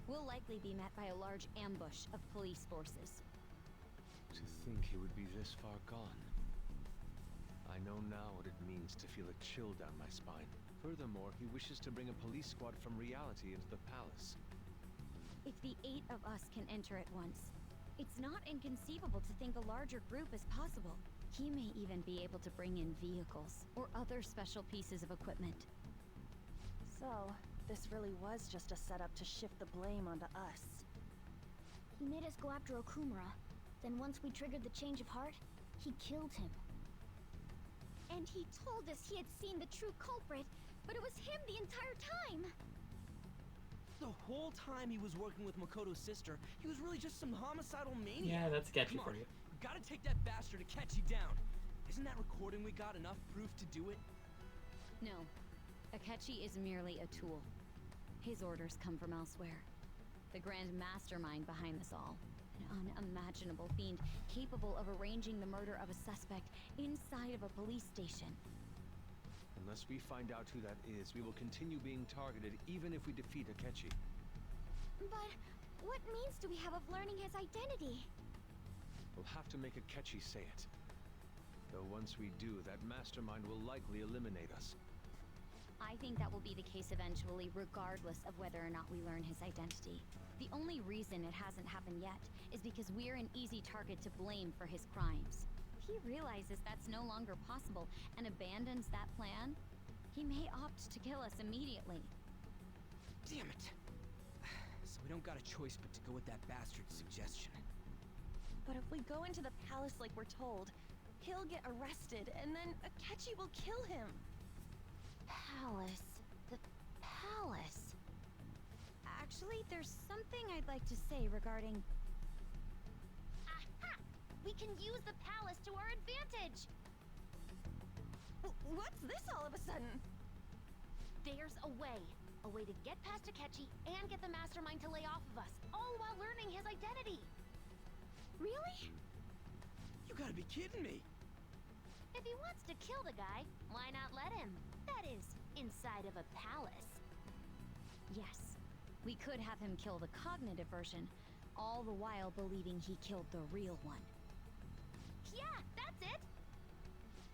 we'll likely be met by a large ambush of police forces. To think he would be this far gone. I know now what it means to feel a chill down my spine. Furthermore, he wishes to bring a police squad from reality into the palace. If the 8 of us can enter at once, it's not inconceivable to think a larger group is possible. He may even be able to bring in vehicles or other special pieces of equipment. So, this really was just a setup to shift the blame onto us. He made us go after Okumura. Then once we triggered the change of heart, he killed him. And he told us he had seen the true culprit, but it was him the entire time! The whole time he was working with Makoto's sister, he was really just some homicidal maniac. Yeah, that's sketchy Come for on, you. We gotta take that bastard Akechi down. Isn't that recording we got enough proof to do it? No. Akechi is merely a tool. His orders come from elsewhere. The grand mastermind behind this all. An unimaginable fiend capable of arranging the murder of a suspect inside of a police station. Unless we find out who that is, we will continue being targeted even if we defeat Akechi. But what means do we have of learning his identity? We'll have to make Akechi say it. Though once we do, that mastermind will likely eliminate us. I think that will be the case eventually, regardless of whether or not we learn his identity. The only reason it hasn't happened yet is because we're an easy target to blame for his crimes. If he realizes that's no longer possible and abandons that plan, he may opt to kill us immediately. Damn it. So we don't got a choice but to go with that bastard's suggestion. But if we go into the palace like we're told, he'll get arrested, and then Akechi will kill him. Palace. The palace. Actually, there's something I'd like to say regarding... Aha! We can use the palace to our advantage! What's this all of a sudden? There's a way. A way to get past Akechi and get the mastermind to lay off of us, all while learning his identity. Really? You gotta be kidding me. If he wants to kill the guy, why not let him? That is, inside of a palace. Yes. We could have him kill the cognitive version, all the while believing he killed the real one. Yeah, that's it!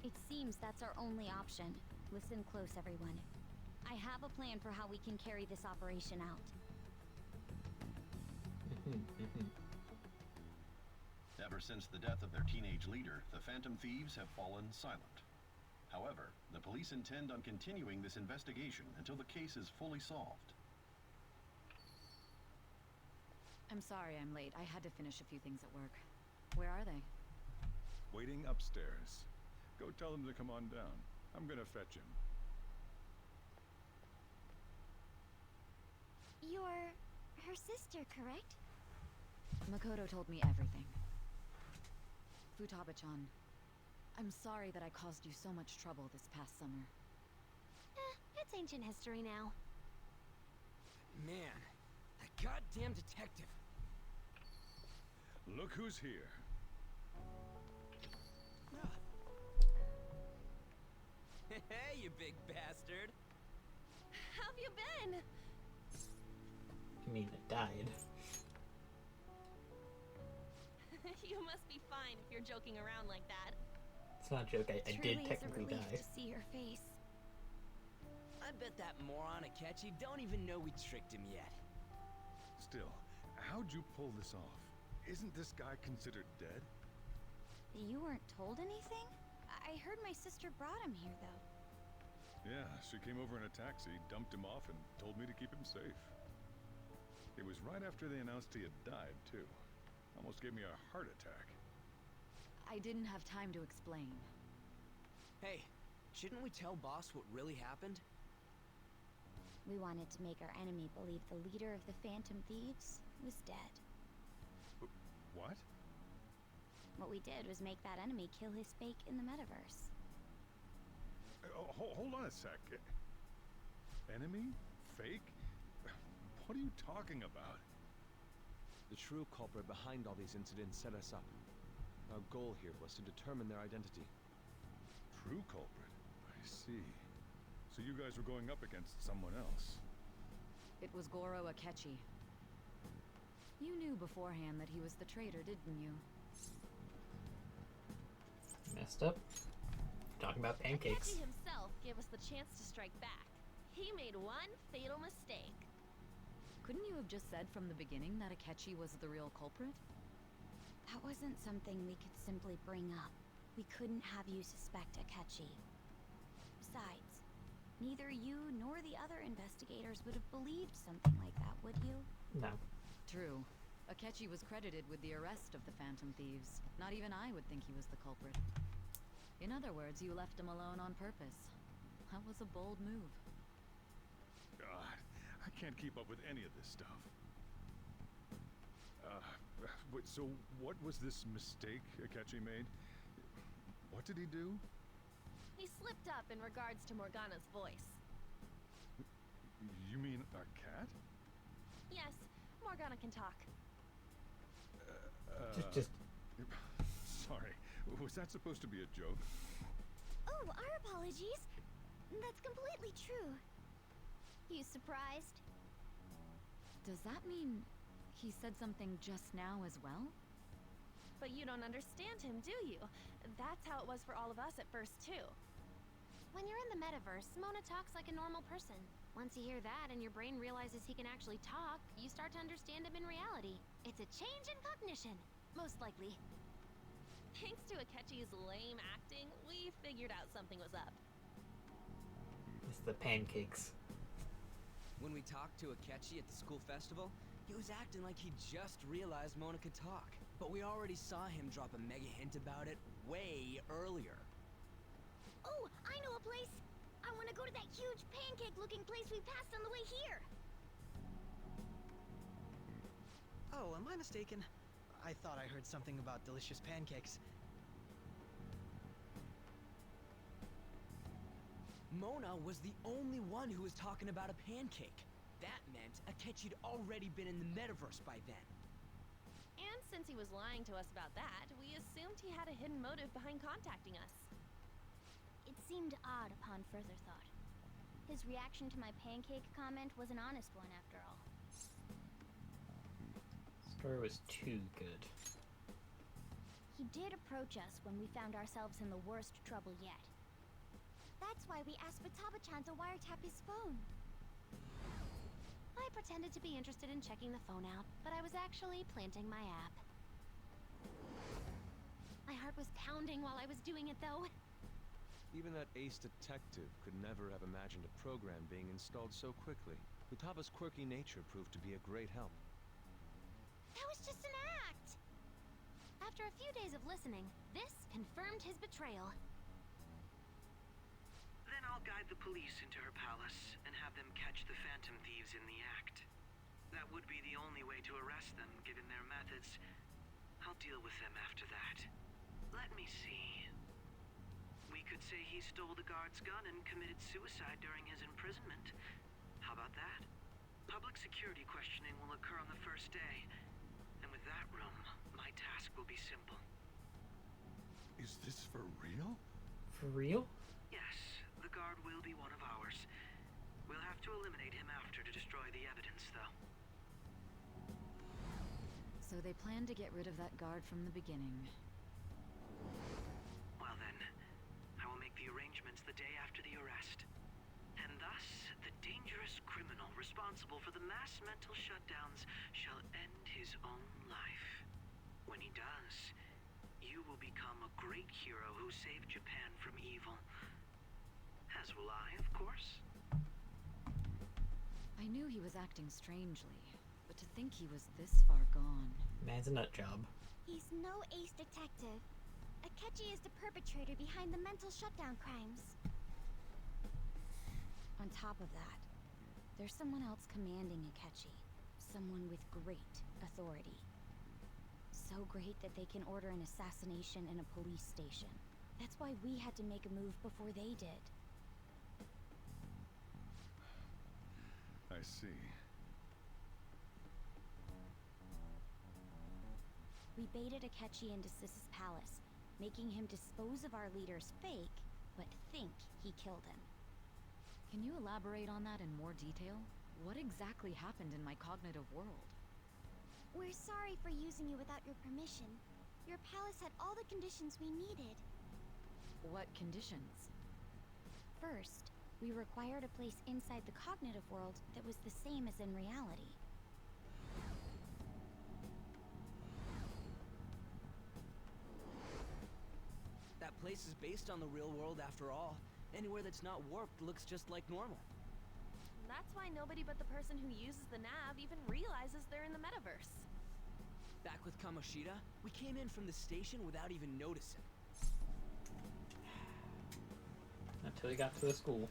It seems that's our only option. Listen close, everyone. I have a plan for how we can carry this operation out. Ever since the death of their teenage leader, the Phantom Thieves have fallen silent. However, the police intend on continuing this investigation until the case is fully solved. I'm sorry I'm late. I had to finish a few things at work. Where are they? Waiting upstairs. Go tell them to come on down. I'm gonna fetch him. You're her sister, correct? Makoto told me everything. Futaba-chan, I'm sorry that I caused you so much trouble this past summer. It's ancient history now. Man, that goddamn detective. Look who's here. Hey, you big bastard. How have you been? You mean it died? You must be fine if you're joking around like that. It's not a joke, I did technically die. To see your face. I bet that moron Akechi don't even know we tricked him yet. Still, how'd you pull this off? Isn't this guy considered dead? You weren't told anything? I heard my sister brought him here, though. Yeah, she came over in a taxi, dumped him off, and told me to keep him safe. It was right after they announced he had died, too. Almost gave me a heart attack. I didn't have time to explain. Hey, shouldn't we tell boss what really happened? We wanted to make our enemy believe the leader of the Phantom Thieves was dead. What? What we did was make that enemy kill his fake in the metaverse. Hold on a sec. Enemy? Fake? What are you talking about? The true culprit behind all these incidents set us up. Our goal here was to determine their identity. True culprit? I see. So you guys were going up against someone else? It was Goro Akechi. You knew beforehand that he was the traitor, didn't you? Messed up. Talking about pancakes. Akechi himself gave us the chance to strike back. He made one fatal mistake. Couldn't you have just said from the beginning that Akechi was the real culprit? That wasn't something we could simply bring up. We couldn't have you suspect Akechi. Besides, neither you nor the other investigators would have believed something like that, would you? No. True. Akechi was credited with the arrest of the Phantom Thieves. Not even I would think he was the culprit. In other words, you left him alone on purpose. That was a bold move. God, I can't keep up with any of this stuff. So what was this mistake Akechi made? What did he do? He slipped up in regards to Morgana's voice. You mean a cat? Yes, Morgana can talk. Just... Sorry, was that supposed to be a joke? Oh, our apologies. That's completely true. You surprised? Does that mean he said something just now as well? But you don't understand him, do you? That's how it was for all of us at first, too. When you're in the metaverse, Mona talks like a normal person. Once you hear that and your brain realizes he can actually talk, you start to understand him in reality. It's a change in cognition, most likely. Thanks to Akechi's lame acting, we figured out something was up. It's the pancakes. When we talked to Akechi at the school festival, he was acting like he just realized Mona could talk. But we already saw him drop a mega hint about it way earlier. Oh, I know a place! I want to go to that huge pancake-looking place we passed on the way here! Oh, am I mistaken? I thought I heard something about delicious pancakes. Mona was the only one who was talking about a pancake. That meant Akechi'd already been in the metaverse by then. And since he was lying to us about that, we assumed he had a hidden motive behind contacting us. It seemed odd upon further thought. His reaction to my pancake comment was an honest one, after all. Story was too good. He did approach us when we found ourselves in the worst trouble yet. That's why we asked Futaba-chan to wiretap his phone. I pretended to be interested in checking the phone out, but I was actually planting my app. My heart was pounding while I was doing it, though. Even that ace detective could never have imagined a program being installed so quickly. Futaba's quirky nature proved to be a great help. That was just an act! After a few days of listening, this confirmed his betrayal. Then I'll guide the police into her palace and have them catch the Phantom Thieves in the act. That would be the only way to arrest them, given their methods. I'll deal with them after that. Let me see. We could say he stole the guard's gun and committed suicide during his imprisonment. How about that? Public security questioning will occur on the first day. And with that room, my task will be simple. Is this for real? For real? Yes, the guard will be one of ours. We'll have to eliminate him after to destroy the evidence, though. So they planned to get rid of that guard from the beginning. Well then, I will make the arrangements the day after the arrest. And thus, the dangerous criminal responsible for the mass mental shutdowns shall end his own life. When he does, you will become a great hero who saved Japan from evil. As will I, of course. I knew he was acting strangely, but to think he was this far gone. Man's a nut job. He's no ace detective. Akechi is the perpetrator behind the mental shutdown crimes. On top of that, there's someone else commanding Akechi. Someone with great authority. So great that they can order an assassination in a police station. That's why we had to make a move before they did. I see. We baited Akechi into Sis's palace, making him dispose of our leader's fake, but think he killed him. Can you elaborate on that in more detail? What exactly happened in my cognitive world? We're sorry for using you without your permission. Your palace had all the conditions we needed. What conditions? First, we required a place inside the cognitive world that was the same as in reality. That place is based on the real world after all. Anywhere that's not warped looks just like normal. That's why nobody but the person who uses the nav even realizes they're in the metaverse. Back with Kamoshida, we came in from the station without even noticing. Until we got to the school.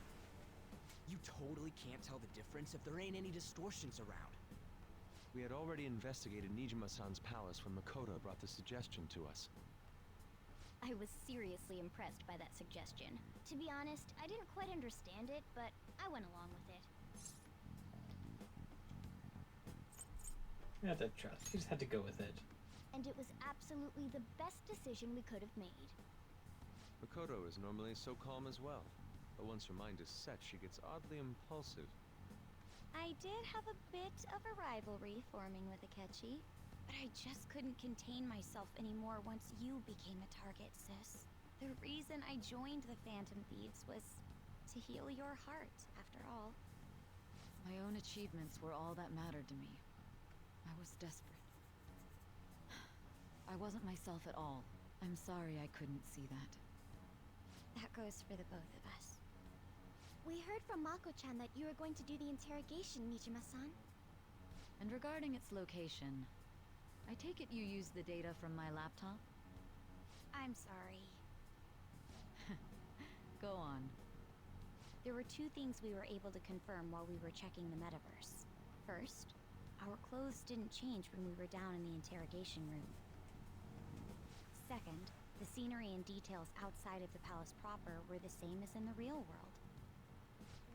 You totally can't tell the difference if there ain't any distortions around. We had already investigated Nijima-san's palace when Makoto brought the suggestion to us. I was seriously impressed by that suggestion. To be honest, I didn't quite understand it, but I went along with it. You had to trust. You just had to go with it. And it was absolutely the best decision we could have made. Makoto is normally so calm as well, but once her mind is set, she gets oddly impulsive. I did have a bit of a rivalry forming with Akechi, but I just couldn't contain myself anymore once you became a target, sis. The reason I joined the Phantom Thieves was to heal your heart, after all. My own achievements were all that mattered to me. I was desperate. I wasn't myself at all. I'm sorry I couldn't see that. That goes for the both of us. We heard from Mako-chan that you were going to do the interrogation, Nijima-san. And regarding its location, I take it you used the data from my laptop? I'm sorry. Go on. There were two things we were able to confirm while we were checking the metaverse. First, our clothes didn't change when we were down in the interrogation room. Second, the scenery and details outside of the palace proper were the same as in the real world.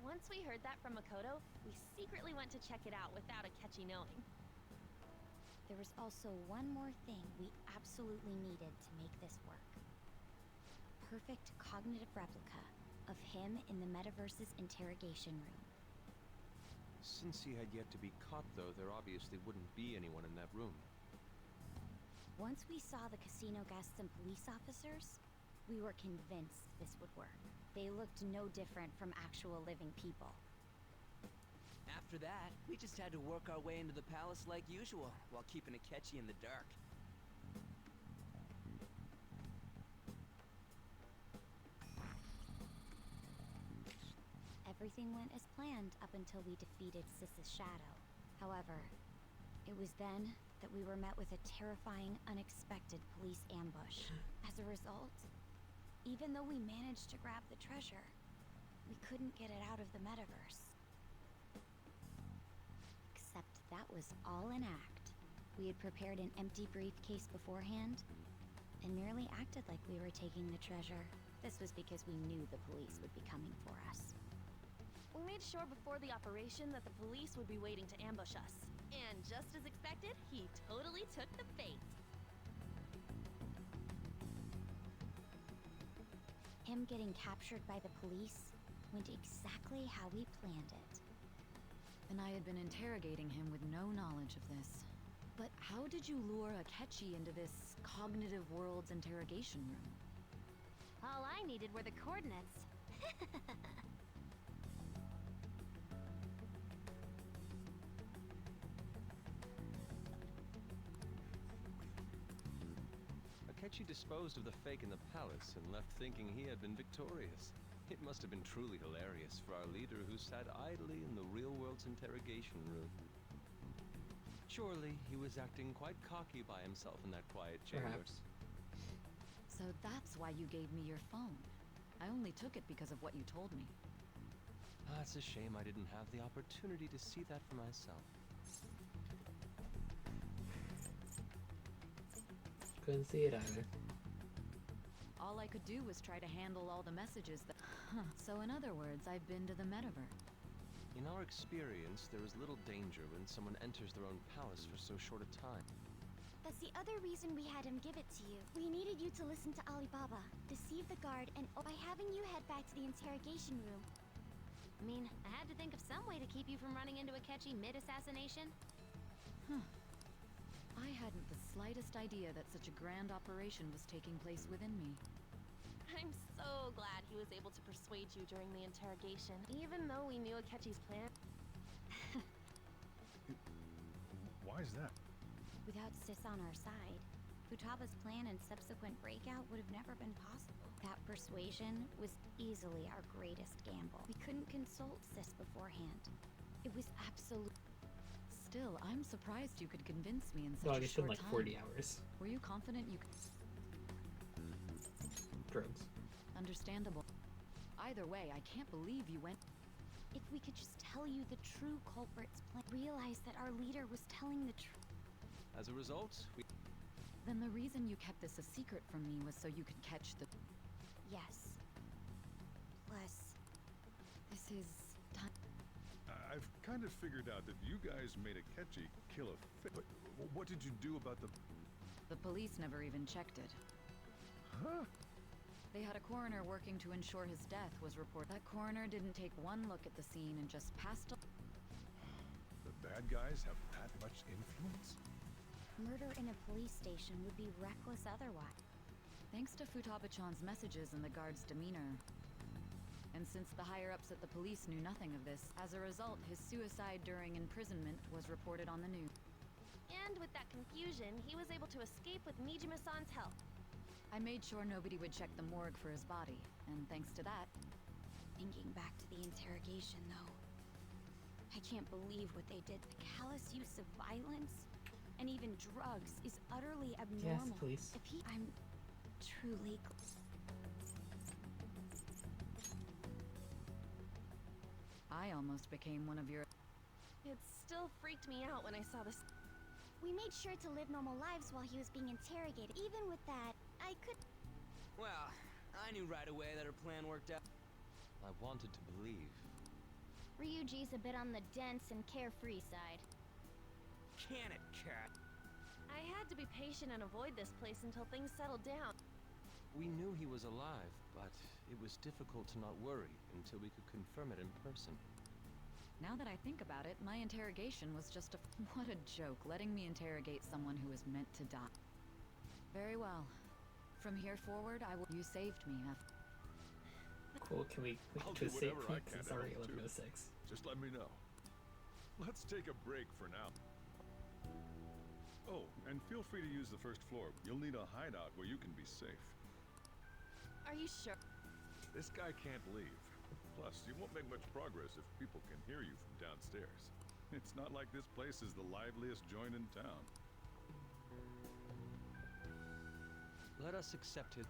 Once we heard that from Makoto, we secretly went to check it out without Akechi knowing. There was also one more thing we absolutely needed to make this work. A perfect cognitive replica of him in the metaverse's interrogation room. Since he had yet to be caught, though, there obviously wouldn't be anyone in that room. Once we saw the casino guests and police officers, We were convinced this would work. They looked no different from actual living people. After that, we just had to work our way into the palace like usual, while keeping Akechi in the dark. Everything went as planned up until we defeated Sis's shadow. However, it was then that we were met with a terrifying, unexpected police ambush. As a result, even though we managed to grab the treasure, we couldn't get it out of the metaverse. Except that was all an act. We had prepared an empty briefcase beforehand and merely acted like we were taking the treasure. This was because we knew the police would be coming for us. We made sure before the operation that the police would be waiting to ambush us. And just as expected, he totally took the bait. Him getting captured by the police went exactly how we planned it. And I had been interrogating him with no knowledge of this. But how did you lure Akechi into this cognitive world's interrogation room? All I needed were the coordinates. Akechi disposed of the fake in the palace and left thinking he had been victorious. It must have been truly hilarious for our leader who sat idly in the real world's interrogation room. Surely he was acting quite cocky by himself in that quiet chamber. Perhaps. So that's why you gave me your phone. I only took it because of what you told me. Ah, it's a shame I didn't have the opportunity to see that for myself. Couldn't see it either. All I could do was try to handle all the messages that... So in other words, I've been to the metaverse. In our experience, there is little danger when someone enters their own palace for so short a time. That's the other reason we had him give it to you. We needed you to listen to Alibaba, deceive the guard, and by having you head back to the interrogation room. I mean, I had to think of some way to keep you from running into Akechi mid-assassination. I hadn't the slightest idea that such a grand operation was taking place within me. I'm so glad he was able to persuade you during the interrogation, even though we knew Akechi's plan. Why is that? Without Sis on our side, Futaba's plan and subsequent breakout would have never been possible. That persuasion was easily our greatest gamble. We couldn't consult Sis beforehand. It was absolute. Still, I'm surprised you could convince me in No, such I a guess in short like time. 40 hours. Were you confident you could... Drugs. Understandable. Either way, I can't believe you went... If we could just tell you the true culprit's plan, realize that our leader was telling the truth. As a result, we... Then the reason you kept this a secret from me was so you could catch the... Yes. Plus, this is... time. I've kind of figured out that you guys made Akechi kill a fish. But what did you do about the... The police never even checked it. Huh? They had a coroner working to ensure his death was reported. That coroner didn't take one look at the scene and just passed... The bad guys have that much influence? murder in a police station would be reckless otherwise. Thanks to Futaba-chan's messages and the guard's demeanor. And since the higher-ups at the police knew nothing of this, as a result, his suicide during imprisonment was reported on the news. And with that confusion, he was able to escape with Nijima-san's help. I made sure nobody would check the morgue for his body, and thanks to that... Thinking back to the interrogation, though, I can't believe what they did. The callous use of violence and even drugs is utterly abnormal. Yes, please. If he... I'm truly... I almost became one of your... It still freaked me out when I saw this. We made sure to live normal lives while he was being interrogated. Even with that, I could... Well, I knew right away that her plan worked out. I wanted to believe. Ryuji's a bit on the dense and carefree side. Can it, cat? I had to be patient and avoid this place until things settled down. We knew he was alive, but it was difficult to not worry until we could confirm it in person. Now that I think about it, my interrogation was just a... What a joke, letting me interrogate someone who was meant to die. Very well. From here forward, I will. You saved me after. Cool, can we I'll get to do a save whatever I point? can It's to already help, 11:06. too. Just let me know. Let's take a break for now. Oh, and feel free to use the first floor. You'll need a hideout where you can be safe. Are you sure? This guy can't leave. Plus, you won't make much progress if people can hear you from downstairs. It's not like this place is the liveliest joint in town. Let us accept it.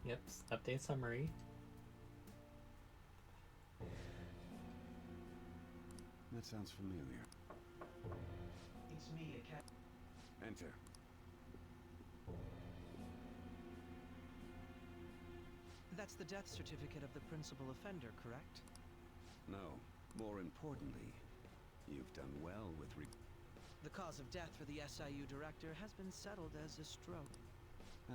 Yep, update summary. That sounds familiar. It's me, a cat. Enter. That's the death certificate of the principal offender, correct? No. More importantly, you've done well with The cause of death for the SIU director has been settled as a stroke.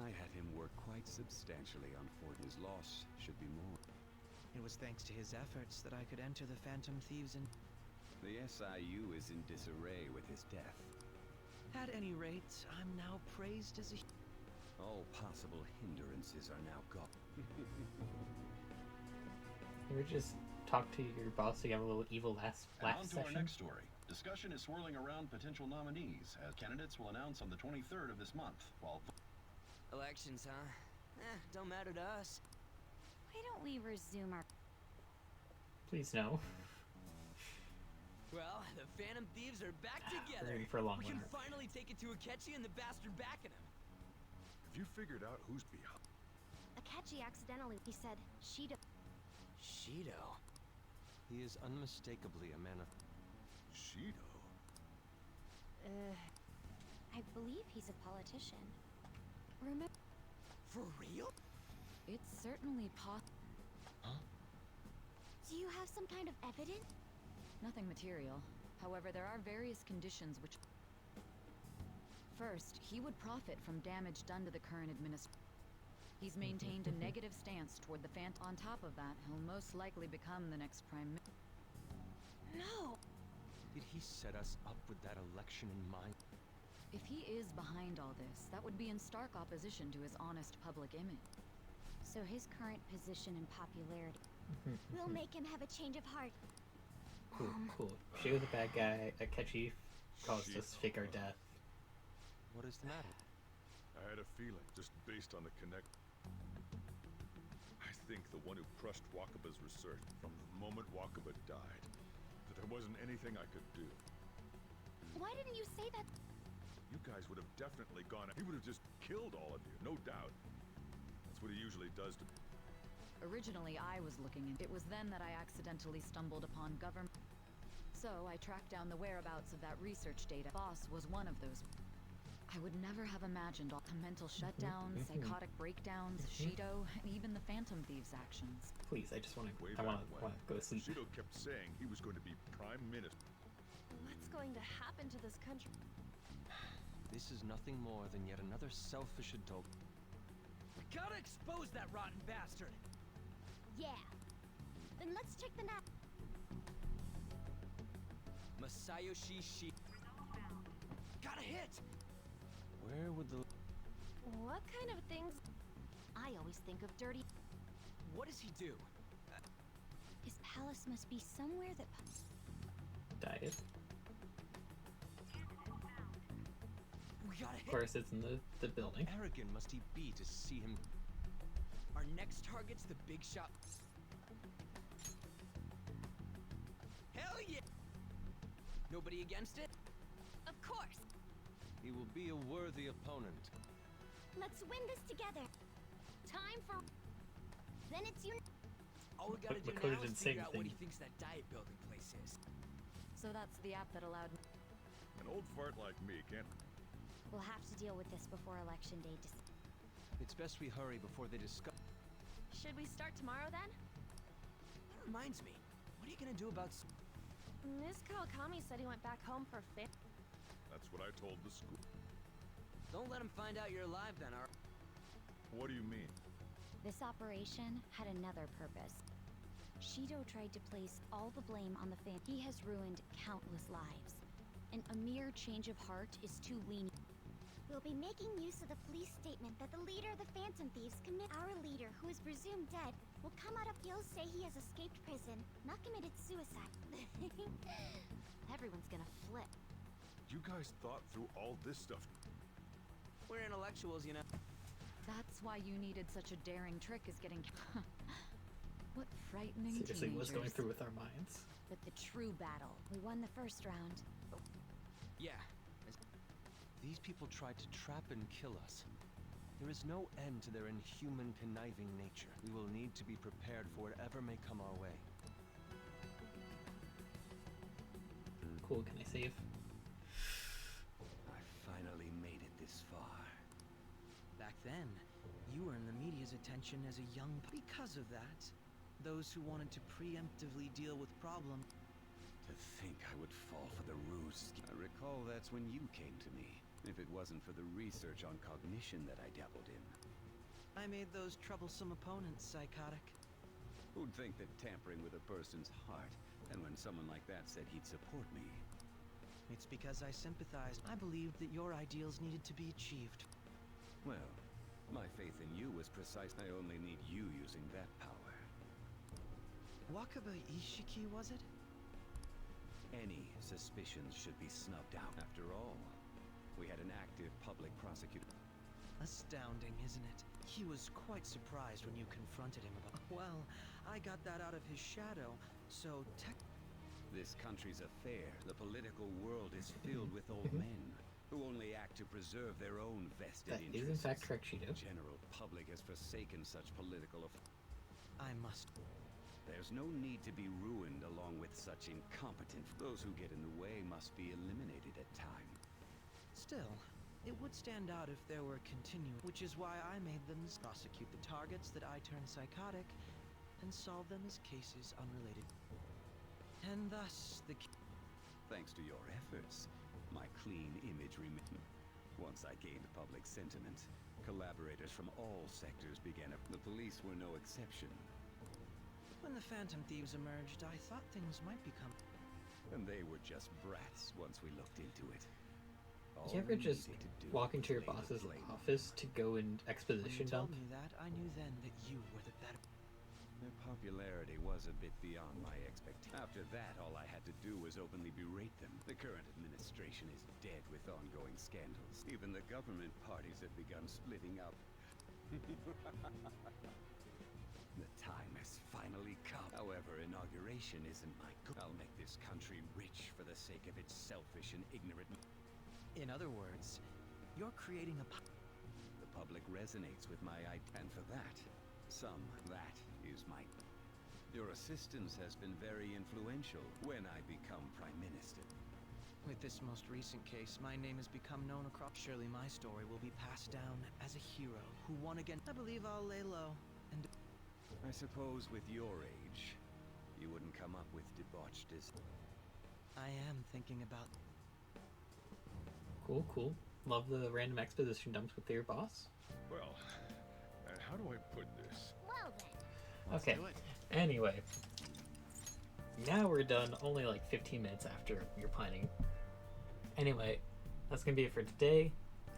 I had him work quite substantially on Fort. His loss should be more. It was thanks to his efforts that I could enter the Phantom Thieves in... The SIU is in disarray with his death. At any rate, I'm now praised as a... All possible hindrances are now gone. You would just talk to your boss so you have a little evil last And on to session. our next story. Discussion is swirling around potential nominees, as candidates will announce on the 23rd of this month, while... Elections, huh? Don't matter to us. Why don't we resume our... Please no. Well, the Phantom Thieves are back together. Ready for a long We can winter. finally take it to Akechi and the bastard backing him. Have you figured out who's behind? Akechi accidentally, he said, Shido. Shido? He is unmistakably a man of... Shido? I believe he's a politician. Remember? For real? It's certainly possible. Do you have some kind of evidence? Nothing material. However, there are various conditions which... First, he would profit from damage done to the current administration. He's maintained a negative stance toward the Phantom. On top of that, he'll most likely become the next prime minister. No! Did he set us up with that election in mind? If he is behind all this, that would be in stark opposition to his honest public image. So his current position and popularity will make him have a change of heart. Cool, cool. Shido the bad guy. Akechi caused us to fake our death. What is the matter? I had a feeling, just based on the connect... I think the one who crushed Wakaba's research from the moment Wakaba died, that there wasn't anything I could do. Why didn't you say that? You guys would have definitely gone... He would have just killed all of you, no doubt. That's what he usually does to... Originally, I was looking into it. It was then that I accidentally stumbled upon government. So I tracked down the whereabouts of that research data. Boss was one of those. I would never have imagined all the mental shutdowns, psychotic breakdowns, Shido, and even the Phantom Thieves' actions. Please, I just want to. Way I back want when, to go to sleep. Shido kept saying he was going to be prime minister. What's going to happen to this country? This is nothing more than yet another selfish adult. We gotta expose that rotten bastard! Yeah. Then let's check the map. Masayoshi Shi. Got a hit! Where would the... What kind of things? I always think of dirty... What does he do? His palace must be somewhere that... Died. We got a hit! Of course, it's in the building. How arrogant must he be to see him... Our next target's the big shot. Hell yeah! Nobody against it? Of course! He will be a worthy opponent. Let's win this together. Time for... Then it's you... All we gotta do Lakota now is didn't say figure out what he anything. thinks that diet building place is. So that's the app that allowed me... An old fart like me can't... We'll have to deal with this before Election Day. It's best we hurry before they discover... Should we start tomorrow then? That reminds me. What are you gonna do about... Ms. Kawakami said he went back home for fit. That's what I told the school. Don't let him find out you're alive then, alright? What do you mean? This operation had another purpose. Shido tried to place all the blame on the fan. He has ruined countless lives. and a mere change of heart is too lenient. We'll be making use of the police statement that the leader of the Phantom Thieves commit. Our leader, who is presumed dead, will come out of. He'll say he has escaped prison, not committed suicide. Everyone's gonna flip. You guys thought through all this stuff. We're intellectuals, you know. That's why you needed such a daring trick as getting... What frightening Seriously, teenagers. what's going through with our minds? But the true battle. We won the first round. Yeah. These people tried to trap and kill us. There is no end to their inhuman, conniving nature. We will need to be prepared for whatever may come our way. Cool, can I save? I finally made it this far. Back then, you were in the media's attention as a young... Because of that, those who wanted to preemptively deal with problems... To think I would fall for the ruse. I recall that's when you came to me. If it wasn't for the research on cognition that I dabbled in. I made those troublesome opponents psychotic. Who'd think that tampering with a person's heart, and when someone like that said he'd support me? It's because I sympathized. I believed that your ideals needed to be achieved. Well, my faith in you was precise. I only need you using that power. Wakaba Ishiki, was it? Any suspicions should be snubbed out. After all, we had an active public prosecutor. Astounding, isn't it? He was quite surprised when you confronted him about... Well, I got that out of his shadow, so This country's affair, the political world is filled with old men who only act to preserve their own vested That interests. is in fact correct, Cheeto. The general public has forsaken such political I must... There's no need to be ruined along with such incompetent... Those who get in the way must be eliminated at time. Still, it would stand out if there were continuing, which is why I made them prosecute the targets that I turned psychotic and solve them as cases unrelated. And thus, Thanks to your efforts, my clean image Once I gained public sentiment, collaborators from all sectors began The police were no exception. When the Phantom Thieves emerged, I thought things might become... And they were just brats once we looked into it. Did you ever just walk into your boss's office to go and exposition When you told dump? me that, I knew then that you were the better... Their popularity was a bit beyond my expectation. After that, all I had to do was openly berate them. The current administration is dead with ongoing scandals. Even the government parties have begun splitting up. The time has finally come. However, inauguration isn't my goal. I'll make this country rich for the sake of its selfish and ignorant... In other words, you're creating a... The public resonates with my idea, and for that is my... Your assistance has been very influential when I become Prime Minister. With this most recent case, my name has become known across... Surely my story will be passed down as a hero who won again. I believe I'll lay low and... I suppose with your age, you wouldn't come up with debauched I am thinking about... Cool, cool. Love the random exposition dumps with your boss. Well, how do I put this? Well then. Okay. Anyway, now we're done. Only like 15 minutes after your planning. Anyway, that's gonna be it for today.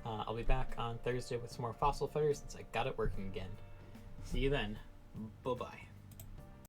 I'll be back on Thursday with some more Fossil Fighters since I got it working again. See you then. Bye bye.